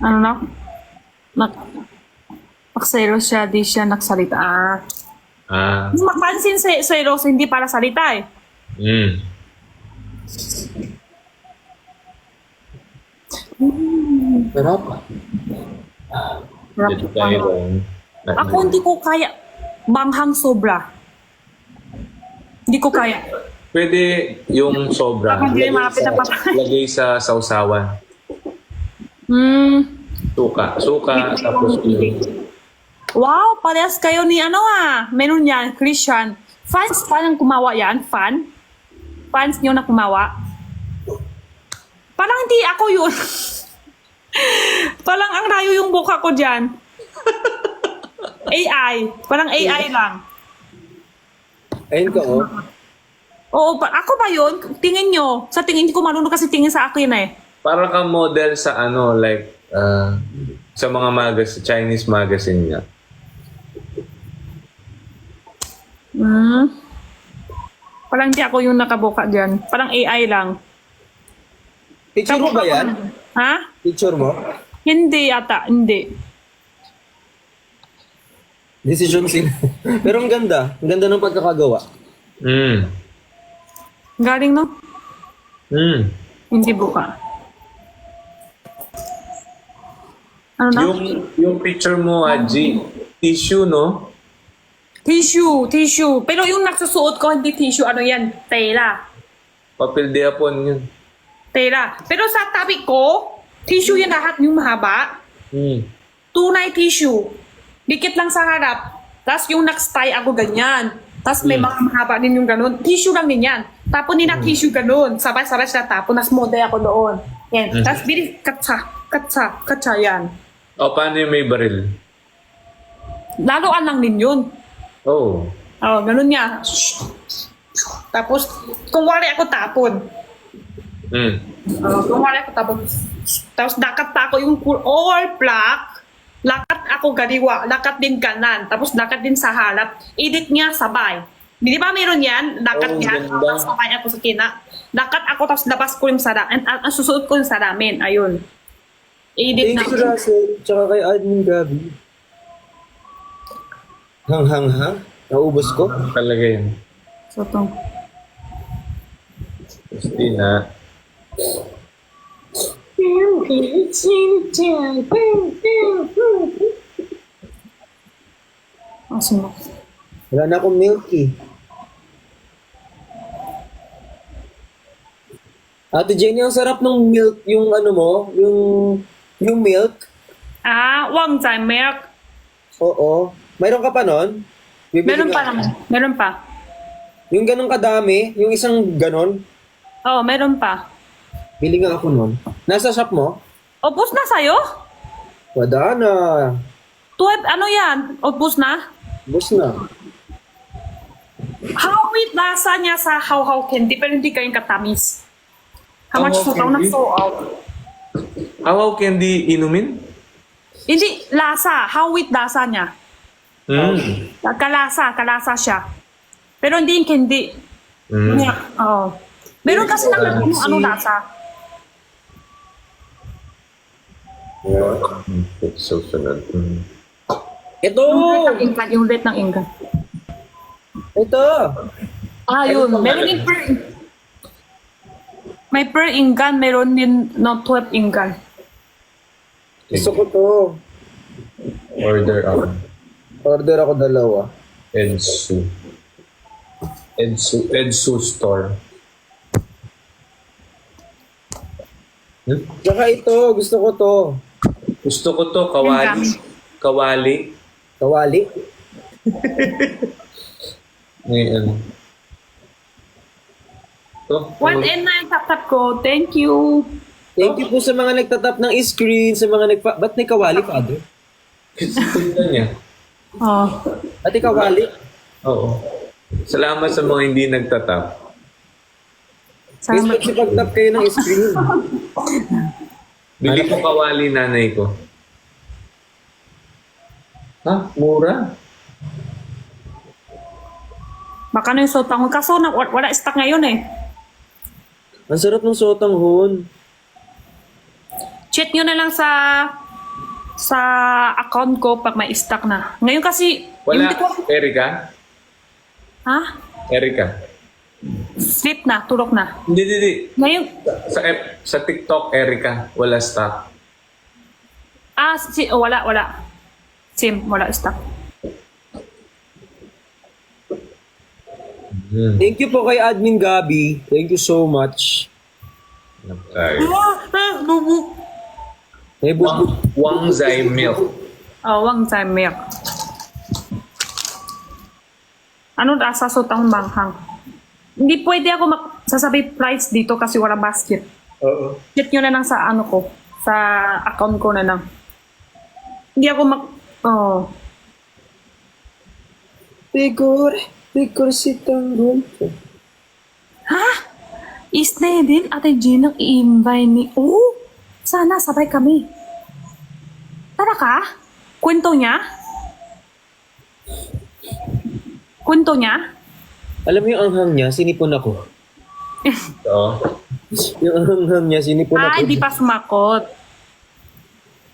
Ano na? Pag-zero siya, di siya nagsalita. Mapansin si zero, hindi para salita Sarap. Dito tayo doon. Ako hindi ko kaya. Banghang sobra. Hindi ko kaya. Pwede yung sobra. Ako hindi malapit na patay. Lagay sa sausawan. Suka, tapos yung... Wow, parehas kayo ni meron yan, Christian. Fans pa ng kumawa yan? Fans nyo na kumawa? Parang hindi ako yun. Parang ang rayo yung buka ko dyan. AI. Parang AI lang. Ayun ka, oh. Oo, ako ba yun? Tingin nyo. Sa tingin ko marunong kasi tingin sa akin Para kang model sa sa mga Chinese magazine nga. Parang hindi ako yung nakabuka dyan. Parang AI lang. Picture mo ba yan? Ha? Picture mo? Hindi ata. Hindi. Decision sin. Pero ang ganda. Ang ganda ng pagkakagawa. Galing no? Hindi buka. Ano na? Yung picture mo, G, tissue, no? Tissue. Pero yung nagsusuot ko, hindi tissue. Ano yan? Tela. Papel de hapon yun. Tela. Pero sa tabi ko, tissue yan lahat yung mahaba. Tunay tissue. Dikit lang sa harap. Tapos yung next-tie ako ganyan. Tapos may mga mahaba din yung ganun. Tissue lang din yan. Tapon nila tissue ganun. Sabay-sabay siya tapon. Tapos model ako doon. Yan. Tapos bili, katsa yan. O, paano yung may baril? Laluan lang din yun. Oh. Ganun niya. Tapos, kung wala ako tapon. Kung wala ako tapon. Tapos, dakat pa ako yung all black. Lakat ako galiwa. Lakat din kanan. Tapos, lakat din sa harap. Edit niya sabay. Di ba meron yan? Lakat niya. Ganda. Tapos, sabay ako sa kina. Lakat ako, tapos labas ko yung salamin. Ang susuot ko yung salamin. Ayun. Edit Thank you, na. Russell. Tsaka kay Admin Gabi. Hang. Naubos ko. Talaga yun. So, to. Christina. Ang sunog. Wala na akong milk eh. Ate Jenny, ang sarap ng milk, yung ano mo, yung milk. Ah, wang zai milk. Oo. Mayroon ka pa nun? Bibili Meron ka- pa naman. Meron pa. Yung ganong kadami, yung isang ganon, Oh, meron pa. bili nga ako nun. Nasa shop mo? Ubus na sa'yo? Wala na. 12, ano yan? Ubus na? Bus na. Hawit lasa niya sa how candy pero hindi kayong katamis. How much How-how so tao candy? na so out? How candy inumin? Hindi, lasa. Hawit lasa niya. Kalasa siya. Pero hindi yung candy. Yeah. Oh. Meron kasi ano lasa. So, sunod. Ito! Yung rate ng inggan. Ito! Ah, yun. Meron din per... May per inggan, meron din no 12 inggan. Gusto ko to. Order ako. Order ako dalawa. Edsu. Edsu store. Tsaka ito, gusto ko to. Gusto ko to, kawali. Kawali. Kawali. Ngayon. To. 1 and 9 tap ko. Thank you. Thank you po sa mga nagtatap ng screen, sa mga Ba't may kawali, Father? Tingnan niya. Oh. Ate kawali? Oo. Salamat sa mga hindi nagtatap. Guys, Salamat. magsipag-tap kayo ng screen. Bili ko kawali nanay ko. Ha? Mura? Baka na yung sotang. Kaso na, wala stock ngayon eh. Ang sarap ng sotang hon. Check nyo na lang sa account ko pag may stock na. Ngayon kasi, Wala. hindi ko, Erika? ha? Erika? Sleep na, tulog na. Hindi. Ngayon, Sa TikTok, Erika, wala stock. wala. Sim, wala stock. Thank you po kay Admin Gabi. Thank you so much. Okay. Bubu. May bubu. Wang Zai Milk. Oh, wang zai milk. Ano asa sotang manghang? Hindi pwede ako sasabi price dito kasi wala basket. Oo. Check nyo na lang sa ano ko, sa account ko na lang. Hindi ako Pigor si Tanggol. Ha? Isne din, Ate Jean ang i-invite ni... Oh, sana sabay kami. Tara ka? Kwento niya? Alam mo yung anghang niya, sinipon ako. Oo. Yung anghang niya, sinipon ako. Hindi pa sumakot.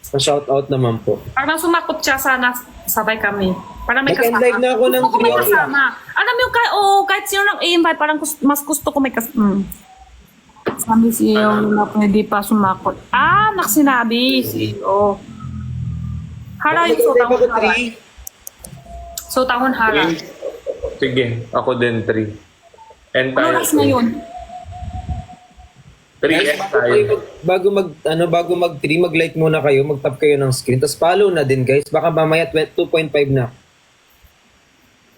Pa-shout out naman po. Parang sumakot siya, sana sabay kami. Parang may kasama. Nag-end live na ako ng Gusto ko may 3 hours. kasama. Alam mo, kahit sino nang i-invite, parang mas gusto ko may kasama. Sabi siya, wala pa, hindi pa sumakot. Naksinabi. Hara yung Nag-end live sotahon ako hara. 3. Sotahon hara. Sige, ako din 3. And Ano tayo. oras na yun? 3 and tayo. Bago mag 3, mag-like muna kayo, mag-tap kayo ng screen, tapos follow na din guys. Baka mamaya 2.5 na.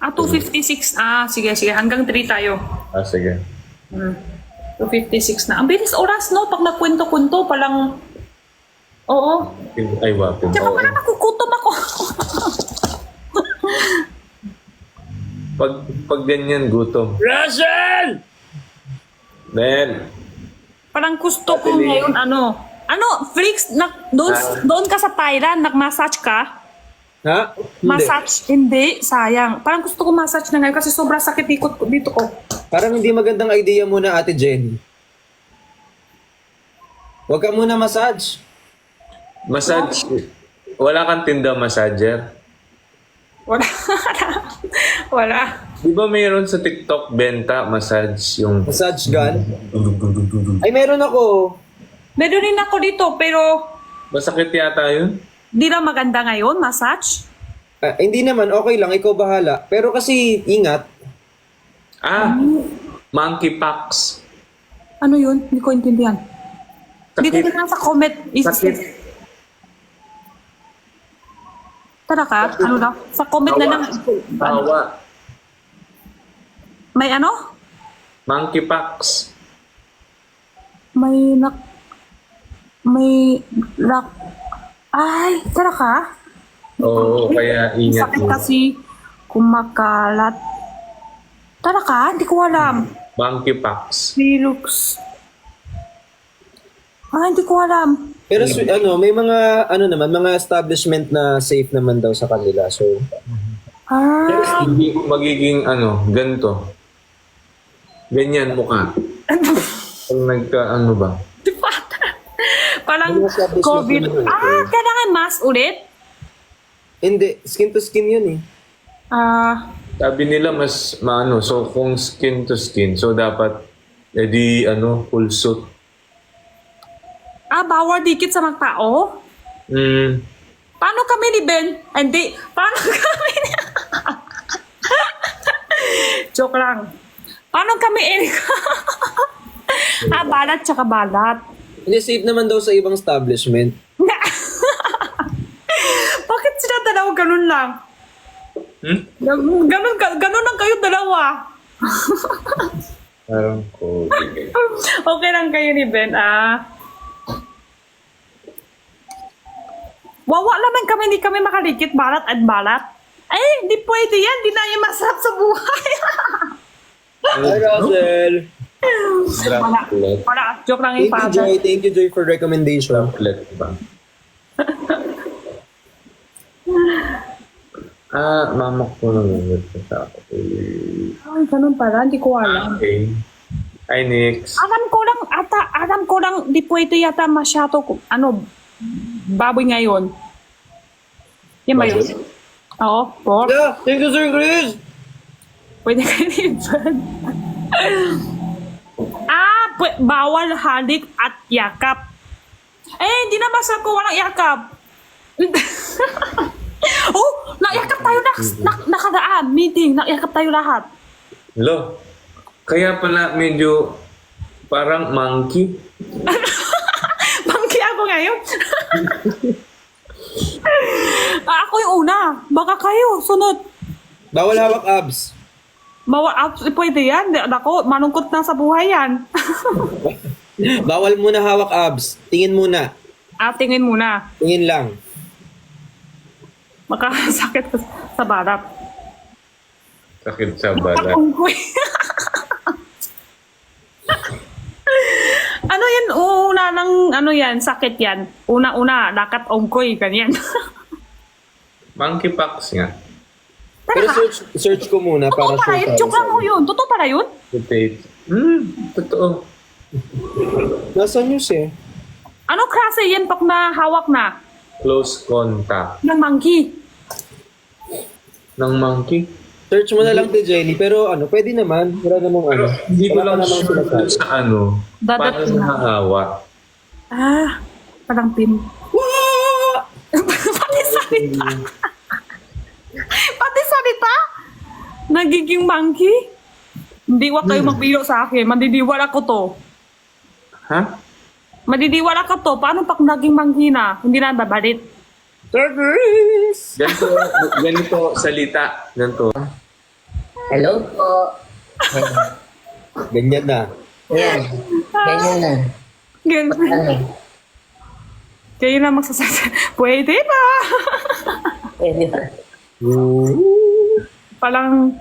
2:56. Sige. Hanggang 3 tayo. Sige. 2:56 na. Ang bilis oras, no? Pag nagkwento-kwento, palang... Oo. Ay, wapin. Tsaka parang nakukutom ako. Pag ganyan, gutom. Russell! Then, Parang gusto ko ngayon, Flix, doon ka sa Thailand, nag-massage ka? Ha? Hindi. Massage? Hindi, sayang. Parang gusto ko massage na ngayon kasi sobrang sakit ikot ko dito ko. Parang hindi magandang idea muna, Ate Jenny. Huwag ka muna massage. massage. Wala kang tinda massager. Wala. Di ba mayroon sa TikTok benta massage yung... Massage gun. Ay, meron ako. Meron rin ako dito, pero Masakit yata yun? di lang maganda ngayon, massage. Hindi naman, okay lang, ikaw bahala. Pero kasi, ingat. Monkeypox. Ano yun? Hindi ko intindihan. Dito Sakit. na lang sa comment. Sakit. Tara ka? Ano daw? Sa comment na lang. Tawa. May ano? Monkeypox. May ay, tara ka? Oo, kaya ingat Sakit mo. kasi kumakalat. Tara ka? Hindi ko alam. Monkeypox. Felix. Hindi ko alam. Pero may mga, naman, mga establishment na safe naman daw sa kanila. So, Hindi magiging ganito. Ganyan mukha. Pag nagka ba? Di ba? Parang Ano sabi sa COVID. sinabi? Kailangan mask ulit? hindi, skin to skin yun eh. Sabi nila mas so kung skin to skin, so dapat edi full suit. Bawal dikit sa mga tao? Paano kami ni Ben? Hindi. Paano kami ni... Joke lang. Paano kami balat tsaka balat. Hindi, safe naman daw sa ibang establishment. Bakit sila dalawa ganun lang? Ganun lang kayo dalawa. Parang COVID. Okay lang kayo ni Ben, Wawa naman kami, hindi kami makalikit balat at balat. Ay, hindi pwede yan. Di na yung masarap sa buhay. Hi, Russell! Droplet. Wala, joke lang yung father. Thank you, Joy, for recommendation. Droplet ba? Mama ko naman sa ako. Ay, ganun pala. Hindi ko alam. Okay. Hi, Nix. Alam ko lang, di pwede yata masyado, baboy ngayon. Yan ba yun? Baboy? Oo, pork. Yeah, thank you, Sir Chris! Pwede kayo liban. Bawal halik at yakap. Hindi na masarap kung walang yakap. Nakayakap tayo nakadaan. Meeting, nakayakap tayo lahat. Lo, kaya pala medyo parang monkey. Bangki ako ngayon. Ako yung una. Baka kayo, sunod. Bawal hawak abs. Pwede yan. Ako, manungkot na sa buhay yan. Bawal muna hawak abs. Tingin muna. Tingin muna. Tingin lang. Makasakit sa balat. Sakit sa balat. Unggoy. Ano yan? Una ng sakit yan. Una, lakat ongkoy, ganyan. Monkeypox nga. Pero search ko muna para Totoo pala yun. Joke lang mo yun. Totoo pala yun. Potato. Totoo. Nasa news eh. Ano klase yan pag nahawak na? Close contact. Ng monkey. Ng monkey? Search mo na lang kay Jenny. Pero pwede naman. Wala namang Hindi ko Wala lang ka namang sure sinasabi. sa Dadat paano na. nahahawa. Parang pin. Pati salita. Pati salita? Nagiging monkey? Hindi wag kayo magbiro sa akin. Mandidiwala ko to. Ha? Madidiwala ka to. Paano pag naging monkey na? Hindi na babalit. Ganito salita. Ganito. Hello po. Ganyan na. Yan. Ganyan na. Ganun. Ano? Kayo na magsasabi. Pwede ba? Pwede ba? Palang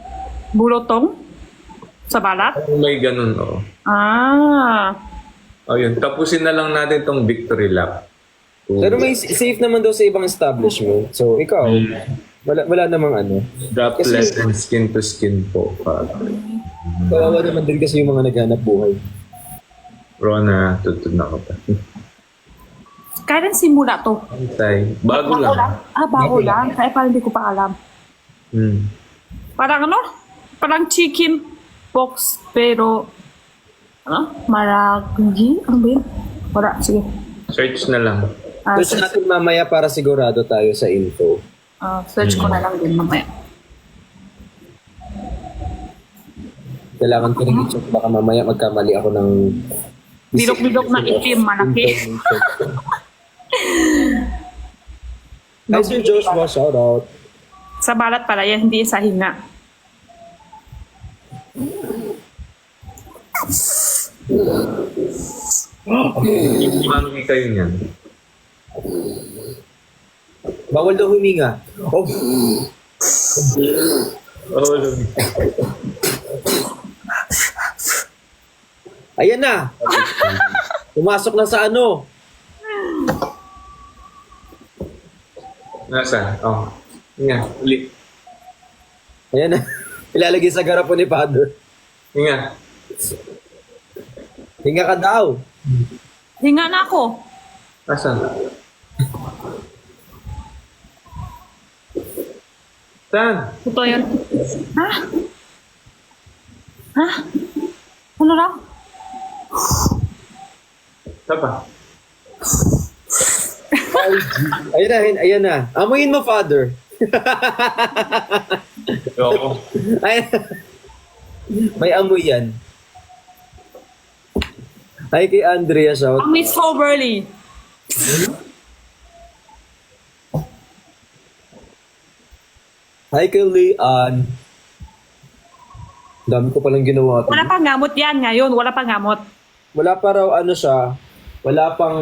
bulotong sa balat? May ganun, oh. Yun. Tapusin na lang natin tong victory lap. Pero may safe naman daw sa ibang establishment. So, ikaw, wala namang Droplet and skin to skin po. Kawawa naman din kasi yung mga naghanap buhay. Rona, tutod na ko pa. Kailan simula to? Antay. Bago lang. Bago lang. Kaya parang hindi ko pa alam. Parang Parang chicken pox pero maragi? Ano ba yun? Wala, sige. Search na lang. Search natin mamaya para sigurado tayo sa info. Search ko na lang din mamaya. Kailangan ko rin i-check. Baka mamaya magkamali ako ng... Bilok-bilok na itim, malaki. Hi, Sir Joshua. Shout out. Sa balat pala yan, hindi sa hinga. Paano kayo niyan? Bawal daw huminga. Oh, Oh, ayan na. Pumasok na sa ano. nasa? Oh. Hinga, uli. Ayan na. Ilalagay sa garapon ni Father. Hinga. Hinga ka daw. Hinga na ako. Asan? Saan? Ito yun. Ha? Ha? Ano raw? Saan pa? Ayan na, ayan na. Amuyin mo, Father. Oo. Ayan. May amoy yan. Hi kay Andrea, shout. Ang Miss Soberly. Hi kay Leon. Dami ko palang ginawa. Wala pang gamot yan ngayon. Wala pang gamot. Wala pa raw ano siya. Wala pang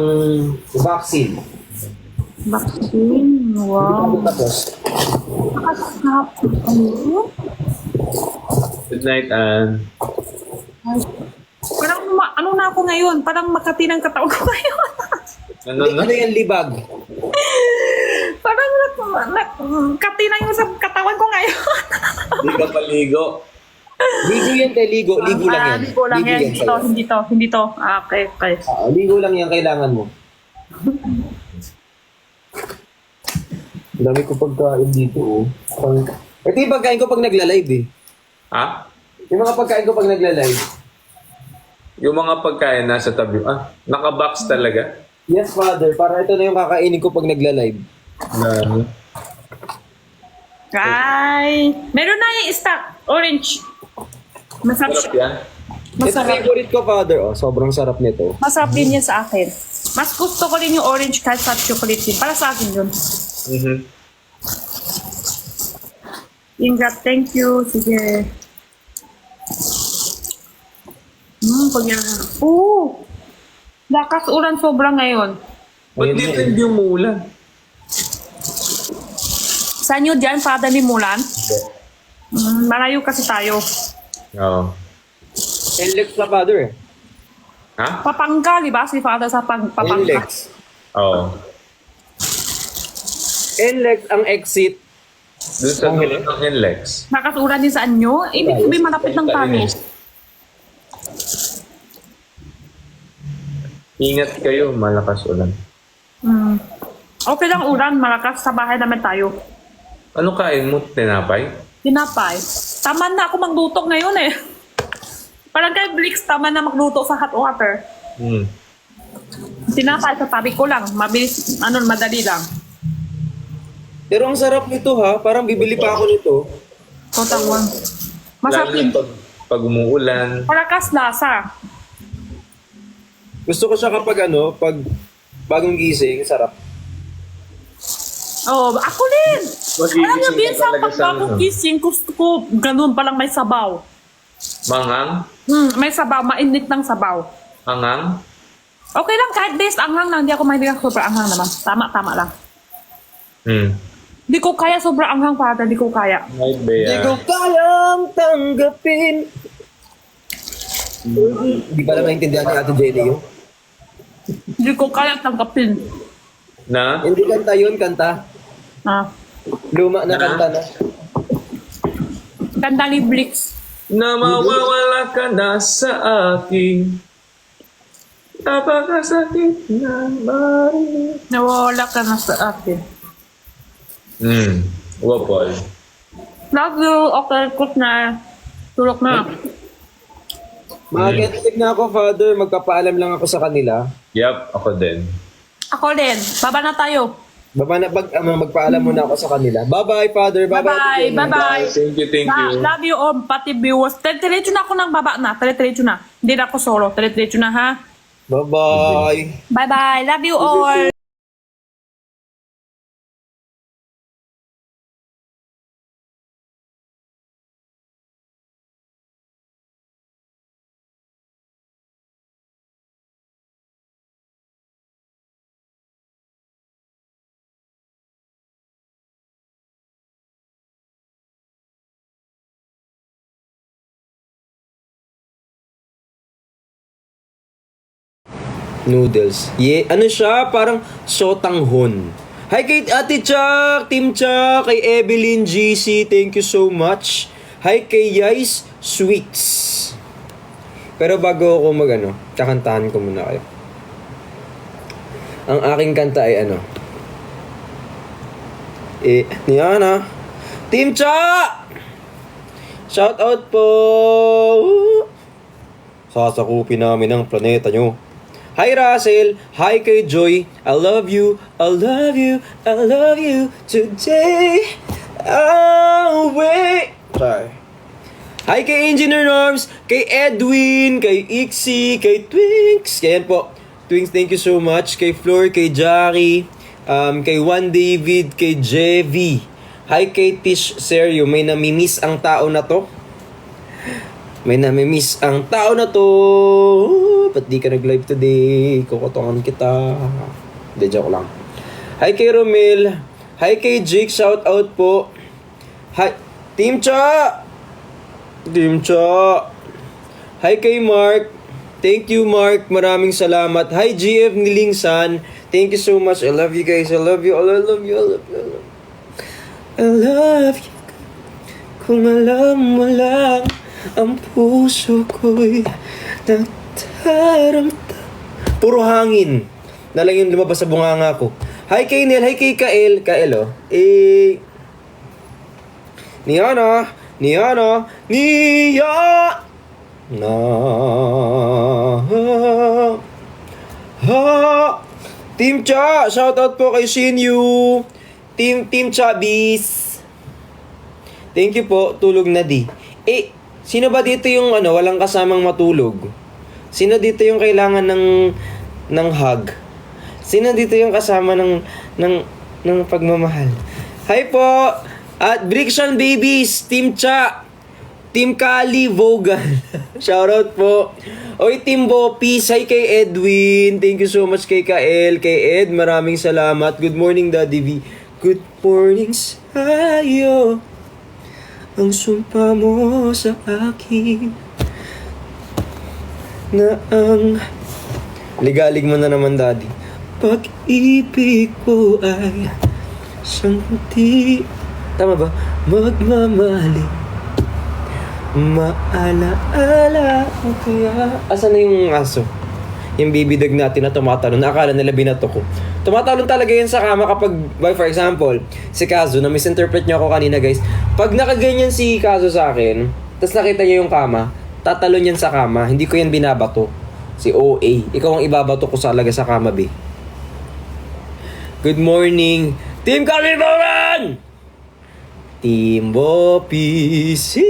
vaccine. Vaccine. Hindi Wow. pa tapos. Nakasap. Ano? Good night, Ann. Parang ano na ako ngayon? Parang makati ng katawan ko ngayon. Ano na? Ano yan, libag? Parang kati na yung sa katawan ko ngayon. Hindi ka paligo. Ligo yan kay ligo. Ligo lang yan. Ligo lang yan. Hindi to, sa'yo. hindi to, hindi to. Okay, okay. Ligo lang yan kailangan mo. Ang dami ko pagkain dito, oh. Ito yung pagkain ko pag nagla-live, eh. Ha? Yung mga pagkain ko pag nagla-live. Yung mga pagkain nasa tabi. Ah, naka-box talaga? Yes, Father. Para ito na yung kakainin ko pag nagla-live. Na, Ay, meron na yung stock. Orange. Masarap sarap siya. yan. Ito favorite ko, Father. Oh, sobrang sarap nito. Masarap din yan sa akin. Mas gusto ko din yung orange kahit sa chocolate din. Para sa akin yun. Mhm. Ingat, thank you. Sige. Pag yan. Oo. Lakas ulan sobra ngayon. Ba't Ayun dito na, eh. hindi umulan? Saan nyo dyan, Pada ni Mulan? Malayo kasi tayo. Oo. Enlex na, Father, eh. Ha? Papangga, di ba? Si Pada sa Papangga. Enlex. Oo. Enlex ang exit. Doon sa dulo ng NLEX. Lakas ulan din saan nyo? Ibig sabihin malapit ng Tanis. Ingat kayo, malakas ulan. Okay lang ulan, malakas sa bahay naman tayo. Ano kain mo? Tinapay? Tinapay. Taman na ako magluto ngayon eh. Parang kay Blix, taman na magluto sa hot water. Hmm. Tinapay sa tabi ko lang. Mabilis, madali lang. Pero ang sarap nito, ha? Parang bibili pa ako nito. Totawan. Lalo Masarap na din. pag umuulan. Malakas lasa. Gusto ko siya kapag pag bagong gising, sarap. Oh, ako din. Magigising Alam niyo, ka minsan talaga pag sa bagong ano. gising, gusto ko ganun palang may sabaw. Mangang? May sabaw, mainit ng sabaw. Angang? Okay lang, kahit best anghang lang. Hindi ako mahilig ng sobra anghang naman. Tama lang. Hmm. Hindi ko kaya sobra anghang para, hindi ko kaya. Night Hindi ko Bea. kayang tanggapin. Hindi pala maintindihan ni Ate Jenny yun. Hindi ko kaya tanggapin. Na? Hindi kanta yun, kanta. Luma na Na? kanta na. Ganda ni Blix. Na mawawala ka na sa akin. Napakasakit na marinig. Nawawala ka na sa akin. Hmm. Wapol. Love you. Okay, cook na. Tulog na. Mag-edit na ako, Father. Magpapaalam lang ako sa kanila. Yup, ako din. Ako din. Baba na tayo. Magpaalam muna ako sa kanila. Bye-bye, Father. Bye-bye. Bye-bye. Thank you. Love you all, pati viewers. Diretso na ako ng baba na. Diretso na. Hindi na ako solo. Diretso na, ha? Bye-bye. Bye-bye. Love you all. Noodles. Ano siya? Parang sotanghon. Hi kay Ate Chuck, Team Chuck, kay Evelyn GC, thank you so much. Hi kay Yais Sweets. Pero bago ako kakantahan ko muna kayo. Ang aking kanta ay Niana. Team Chuck! Shout out po! Sasakupin namin ang planeta nyo. Hi Russell! Hi kay Joy! I love you! I love you! I love you today! Oh, wait! Sorry. Hi kay Engineer Norms! Kay Edwin! Kay Ixie! Kay Twinks! Kaya po. Twinks, thank you so much. Kay Floor! Kay Jackie! Kay Juan David! Kay Jevi! Hi kay Tish Serio! May namimiss ang tao na to. May namimiss ang tao na to. Ba't di ka nag-live today? Kukutongan kita. Hindi, joke lang. Hi kay Romel. Hi kay Jake. Shout out po. Hi. Team Cha! Team Cha! Hi kay Mark. Thank you, Mark. Maraming salamat. Hi, GF Nilingsan. Thank you so much. I love you guys. I love you all. I love you. I love you. I love you. Kung alam mo lang, ang puso ko'y nagtaramdam. Puro hangin na lang yung lumabas sa bunganga ko. Hi kay Nel, hi kay Kael. Kael Niana. Team Cha, shoutout po kay Shinyu. Team Chabis. Thank you po, tulog na di. Sino ba dito yung walang kasamang matulog? Sino dito yung kailangan ng hug? Sino dito yung kasama ng pagmamahal? Hi po! At Briction Babies, Team Cha, Team Kali, Vogan. Shoutout po. Oy, Team Bopis, hi kay Edwin. Thank you so much kay Kael, kay Ed. Maraming salamat. Good morning, Daddy V. Good morning sa'yo. Ang sumpa mo sa akin na ang ligalig mo na naman, Daddy. Pag-ibig ko ay siyang di, tama ba? Magmamaling maalaala o kaya. Asan na yung aso? Yung baby dog natin na tumatalon. Akala nila binato ko. Tumatalon talaga yan sa kama kapag, for example, si Kazo, na misinterpret niyo ako kanina, guys. Pag nakaganyan si Kazo sa akin, tapos nakita niya yung kama, tatalon yan sa kama. Hindi ko yan binabato. Si OA. Ikaw ang ibabato ko talaga sa kama, be. Good morning, Team Kalibaran! Team Bopisi.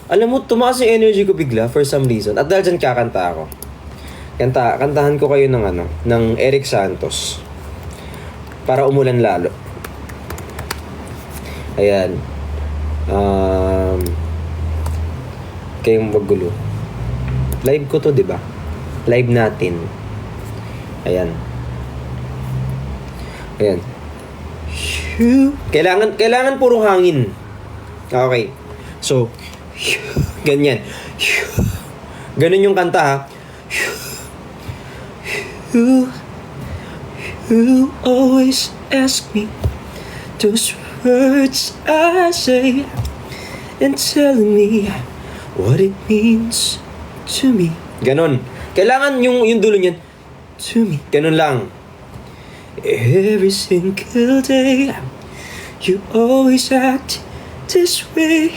Alam mo, tumaas yung energy ko bigla for some reason. At dahil dyan kakanta ako. Kantahan ko kayo ng Eric Santos. Para umulan lalo. Ayan. Kayong magulo. Live ko to, di ba? Live natin. Ayan. Kailangan puro hangin. Okay. So, ganyan. Ganun yung kanta, ha? You always ask me those words I say and telling me what it means to me. Ganon. Kailangan yung dulo niyan. To me. Ganon lang. Every single day you always act this way.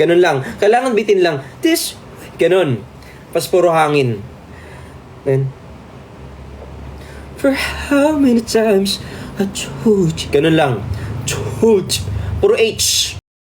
Ganon lang. Kailangan bitin lang. This way. Ganon. Pas puro hangin. Then, for how many times Chuch. Ganun lang. Chuch. Puro H.